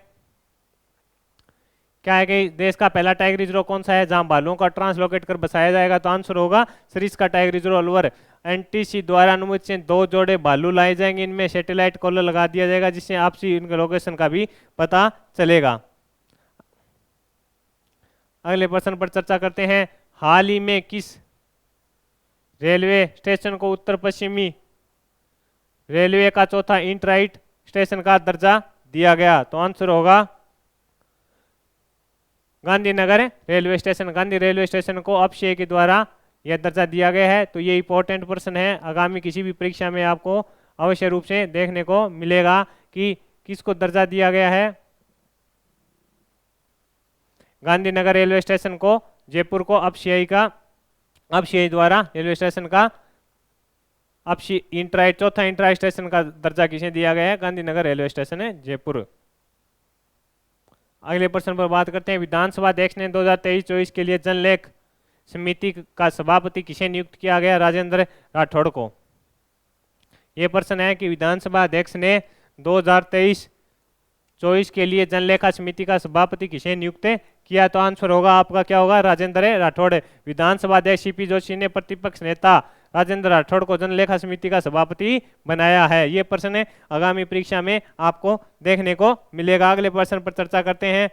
क्या है कि देश का पहला टाइगर रिजर्व कौन सा है जहां भालुओं का ट्रांसलोकेट कर बसाया जाएगा? तो आंसर होगा Sariska tiger reserve Alwar. NTC द्वारा अनुमति से 2 जोड़े भालू लाए जाएंगे। इनमें सैटेलाइट कॉलर लगा दिया जाएगा जिससे आपसी इनके लोकेशन का भी पता चलेगा। अगले प्रश्न पर चर्चा करते हैं। हाल ही में किस रेलवे स्टेशन को उत्तर पश्चिमी रेलवे का चौथा इंटराइट स्टेशन का दर्जा दिया गया? तो आंसर होगा Gandhinagar railway station. Gandhi railway station को अपशय के द्वारा यह दर्जा दिया गया है। तो ये इंपॉर्टेंट प्रश्न है, आगामी किसी भी परीक्षा में आपको अवश्य रूप से देखने को मिलेगा कि किसको दर्जा दिया गया है। गांधीनगर रेलवे स्टेशन को जयपुर को अपशय द्वारा रेलवे स्टेशन का चौथा इंटराइट स्टेशन का दर्जा किसे दिया गया है? गांधीनगर रेलवे स्टेशन है जयपुर। अगले प्रश्न पर बात करते हैं। विधानसभा अध्यक्ष ने 2023-24 के लिए जनलेख समिति का सभापति किसे नियुक्त किया गया? राजेंद्र राठौड़ को। यह प्रश्न है कि विधानसभा अध्यक्ष ने 2023-24 के लिए जनलेखा समिति का सभापति किसे नियुक्त किया? तो आंसर होगा आपका क्या होगा? राजेंद्र राठौड़। विधानसभा अध्यक्ष सीपी जोशी ने प्रतिपक्ष नेता राजेंद्र राठौड़ को जनलेखा समिति का सभापति बनाया है। ये प्रश्न आगामी परीक्षा में आपको देखने को मिलेगा। अगले प्रश्न पर चर्चा करते हैं।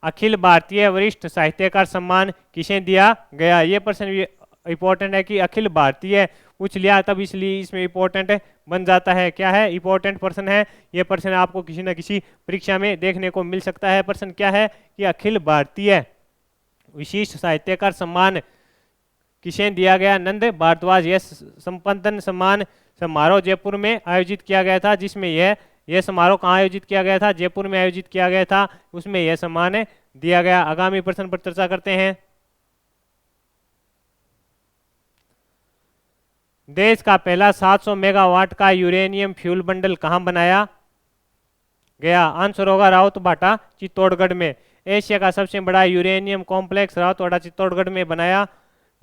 अखिल भारतीय वरिष्ठ साहित्यकार सम्मान किसे दिया गया? ये प्रश्न भी इंपॉर्टेंट है कि अखिल भारतीय पूछ लिया तब इसलिए इसमें इंपॉर्टेंट बन जाता है। क्या है? इंपॉर्टेंट प्रश्न है। ये प्रश्न आपको किसी न किसी परीक्षा में देखने को मिल सकता है। प्रश्न क्या है कि अखिल भारतीय विशिष्ट साहित्यकार सम्मान किसे दिया गया? नंद भारद्वाज। यह संपन्न सम्मान समारोह जयपुर में आयोजित किया गया था, जिसमें यह समारोह कहाँ आयोजित किया गया था? जयपुर में आयोजित किया गया था, उसमें यह सम्मान दिया गया। आगामी प्रश्न पर चर्चा करते हैं। देश का पहला 700 मेगावाट का यूरेनियम फ्यूल बंडल कहाँ बनाया गया? आंसर होगा राउतभाटा चित्तौड़गढ़ में। एशिया का सबसे बड़ा यूरेनियम कॉम्प्लेक्स राउतभाटा चित्तौड़गढ़ में बनाया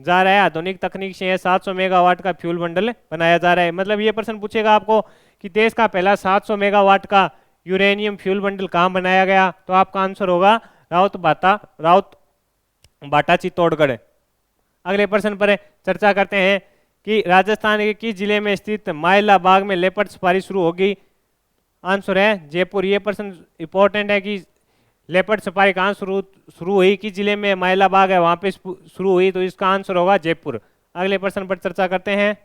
जा रहा है। आधुनिक तकनीक से 700 मेगावाट का फ्यूल बंडल बनाया जा रहा है। मतलब ये प्रश्न पूछेगा आपको कि देश का पहला 700 मेगावाट का यूरेनियम फ्यूल बंडल कहाँ बनाया गया? तो आपका आंसर होगा राउतभाटा चित्तौड़गढ़। अगले प्रश्न पर चर्चा करते हैं कि राजस्थान के किस जिले में स्थित माइला बाग में लेपर्ड सफारी शुरू होगी? आंसर है जयपुर। ये प्रश्न इंपॉर्टेंट है कि लेपर्ड सफारी कहाँ शुरू हुई, किस जिले में माइला बाग है वहां पे शुरू हुई? तो इसका आंसर होगा जयपुर। अगले प्रश्न पर चर्चा करते हैं।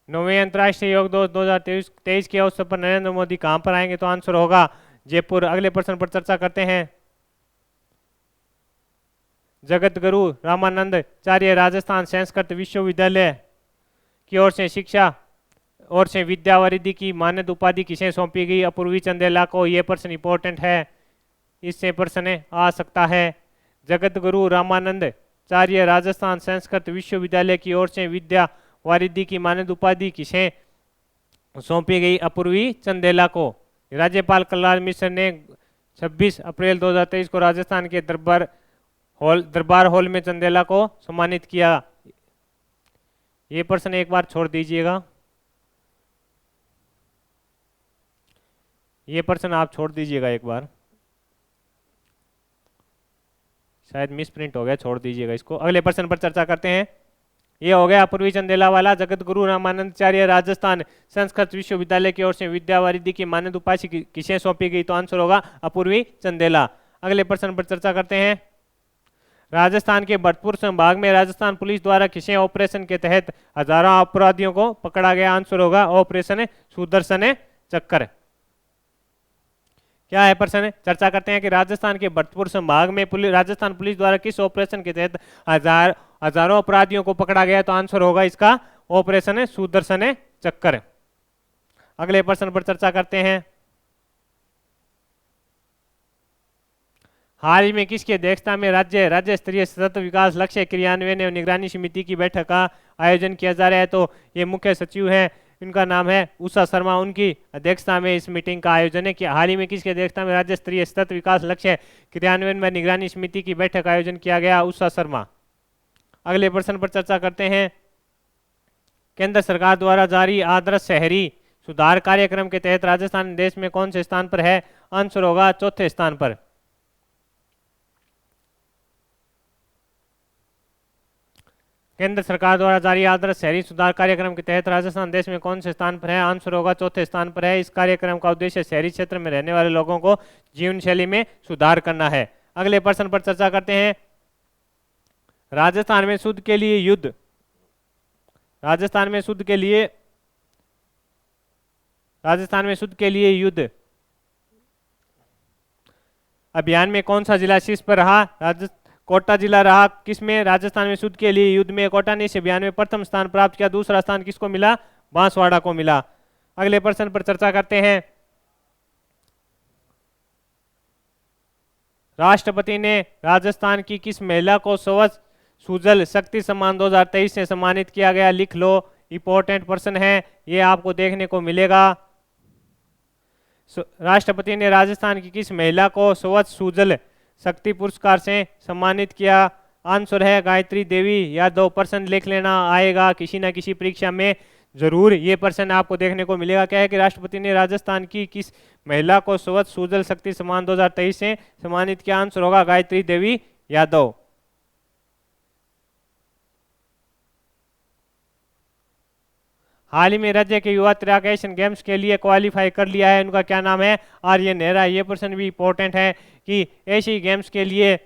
9वें अंतर्राष्ट्रीय योग दिवस 2023 के अवसर पर नरेंद्र मोदी कहां पर आएंगे? तो आंसर होगा जयपुर। अगले प्रश्न पर चर्चा करते हैं। जगत गुरु रामानंदाचार्य राजस्थान संस्कृत विश्वविद्यालय की ओर से शिक्षा और से विद्यावारिधि की मानद उपाधि किसे सौंपी गई? अपूर्वी चंदेला को। यह प्रश्न इंपॉर्टेंट है, इससे प्रश्न आ सकता है। जगत गुरु रामानंदाचार्य राजस्थान संस्कृत विश्वविद्यालय की ओर से विद्यावारिधि की मानद उपाधि किसे सौंपी गई? अपूर्वी चंदेला को। राज्यपाल कलराज मिश्र ने 26 अप्रैल 2023 को राजस्थान के दरबार हॉल में चंदेला को सम्मानित किया। ये प्रश्न एक बार छोड़ दीजिएगा, ये प्रश्न आप छोड़ दीजिएगा एक बार, शायद मिस प्रिंट हो गया, छोड़ दीजिएगा इसको। अगले प्रश्न पर चर्चा करते हैं। ये हो गया अपूर्वी चंदेला वाला। जगत गुरु रामानंदाचार्य राजस्थान संस्कृत विश्वविद्यालय की ओर से विद्यावारिधि की मानद उपाधि किसे सौंपी गई? तो आंसर होगा अपूर्वी चंदेला। अगले प्रश्न पर चर्चा करते हैं। राजस्थान के भरतपुर संभाग में राजस्थान पुलिस द्वारा किसे ऑपरेशन के तहत हजारों अपराधियों को पकड़ा गया? आंसर होगा ऑपरेशन सुदर्शन चक्र। क्या है प्रश्न? चर्चा करते हैं कि राजस्थान के भरतपुर संभाग में राजस्थान पुलिस द्वारा किस ऑपरेशन के तहत हजारों अपराधियों को पकड़ा गया? तो आंसर होगा इसका ऑपरेशन सुदर्शन चक्र। अगले प्रश्न पर चर्चा करते हैं। हाल ही में किसकी अध्यक्षता में राज्य स्तरीय सतत विकास लक्ष्य क्रियान्वयन एवं निगरानी समिति की बैठक का आयोजन किया जा रहा है? तो ये मुख्य सचिव है, इनका नाम है उषा शर्मा, उनकी अध्यक्षता में इस मीटिंग का आयोजन है। कि हाल ही में किसकी अध्यक्षता में राज्य स्तरीय सतत विकास लक्ष्य क्रियान्वयन व निगरानी समिति की बैठक का आयोजन किया गया? उषा शर्मा। अगले प्रश्न पर चर्चा करते हैं। केंद्र सरकार द्वारा जारी आदर्श शहरी सुधार कार्यक्रम के तहत राजस्थान देश में कौन से स्थान पर है? आंसर होगा चौथे स्थान पर। केंद्र सरकार द्वारा जारी आदर्श शहरी सुधार कार्यक्रम के तहत राजस्थान देश में कौन से स्थान पर है? आंसर होगा चौथे स्थान पर है। इस कार्यक्रम का उद्देश्य शहरी क्षेत्र में रहने वाले लोगों को जीवन शैली में सुधार करना है। अगले प्रश्न पर चर्चा करते हैं। राजस्थान में शुद्ध के लिए युद्ध अभियान में कौन सा जिला शीर्ष पर रहा? कोटा जिला रहा। किसमें? राजस्थान में शुद्ध के लिए युद्ध में कोटा ने इस अभियान में प्रथम स्थान प्राप्त किया। दूसरा स्थान किसको मिला? बांसवाड़ा को मिला। अगले प्रश्न पर चर्चा करते हैं। राष्ट्रपति ने राजस्थान की किस महिला को स्वच्छ सुजल शक्ति सम्मान 2023 से सम्मानित किया गया? लिख लो, इंपॉर्टेंट प्रश्न है, ये आपको देखने को मिलेगा। राष्ट्रपति ने राजस्थान की किस महिला को स्वच्छ सुजल शक्ति पुरस्कार से सम्मानित किया? आंसर है गायत्री देवी यादव। प्रश्न लिख लेना, आएगा किसी ना किसी परीक्षा में जरूर, ये प्रश्न आपको देखने को मिलेगा। क्या है कि राष्ट्रपति ने राजस्थान की किस महिला को स्वच्छ सुजल शक्ति सम्मान 2023 से सम्मानित किया? आंसर होगा गायत्री देवी यादव। हाल ही में राज्य के युवा तैराक एशियन गेम्स के लिए क्वालिफाई कर लिया है, उनका क्या नाम है? आर्यन नेहरा। ये प्रश्न भी इंपॉर्टेंट है कि एशियन गेम्स के लिए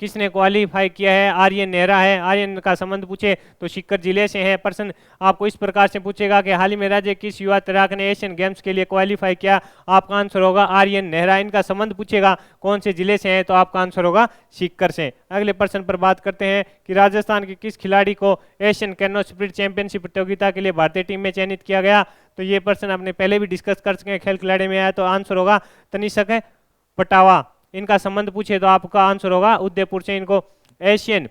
किसने क्वालिफाई किया है? आर्यन नेहरा है। आर्यन का संबंध पूछे तो सीकर जिले से है। प्रश्न आपको इस प्रकार से पूछेगा कि हाल ही में राज्य किस युवा तैराक ने एशियन गेम्स के लिए क्वालिफाई किया? आपका आंसर होगा आर्यन नेहरा। इनका संबंध पूछेगा कौन से जिले से है, तो आपका आंसर होगा सीकर से। अगले प्रश्न पर बात करते हैं कि राजस्थान के किस खिलाड़ी को एशियन कैनो स्प्रिंट चैंपियनशिप प्रतियोगिता के लिए भारतीय टीम में चयनित किया गया? तो ये प्रश्न आपने पहले भी डिस्कस कर चुके हैं, खेल खिलाड़ी में आया, तो आंसर होगा तनिषक पटावा। इनका संबंध पूछे तो आपका आंसर होगा उदयपुर से। इनको एशियन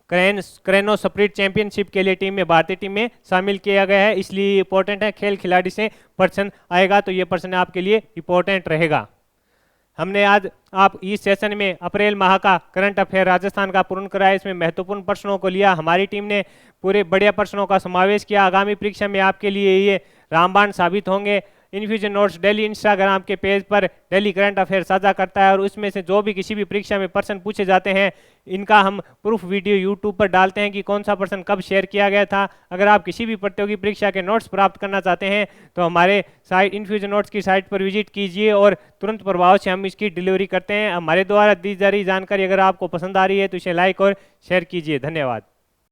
क्रेनो स्प्रिंट चैंपियनशिप के लिए टीम में भारतीय टीम में शामिल किया गया है, इसलिए इंपॉर्टेंट है। खेल खिलाड़ी से प्रश्न आएगा तो ये प्रश्न आपके लिए इंपॉर्टेंट रहेगा। हमने आज आप इस सेशन में अप्रैल माह का करंट अफेयर राजस्थान का पूर्ण कराया। इसमें महत्वपूर्ण प्रश्नों को लिया, हमारी टीम ने पूरे बढ़िया प्रश्नों का समावेश किया। आगामी परीक्षा में आपके लिए ये रामबाण साबित होंगे। इन्फ्यूजन नोट्स डेली इंस्टाग्राम के पेज पर डेली करंट अफेयर साझा करता है और उसमें से जो भी किसी भी परीक्षा में प्रश्न पूछे जाते हैं, इनका हम प्रूफ वीडियो यूट्यूब पर डालते हैं कि कौन सा प्रश्न कब शेयर किया गया था। अगर आप किसी भी प्रतियोगी परीक्षा के नोट्स प्राप्त करना चाहते हैं तो हमारे साइट इन्फ्यूजन नोट्स की साइट पर विजिट कीजिए और तुरंत प्रभाव से हम इसकी डिलीवरी करते हैं। हमारे द्वारा दी जा रही जानकारी अगर आपको पसंद आ रही है तो इसे लाइक और शेयर कीजिए। धन्यवाद।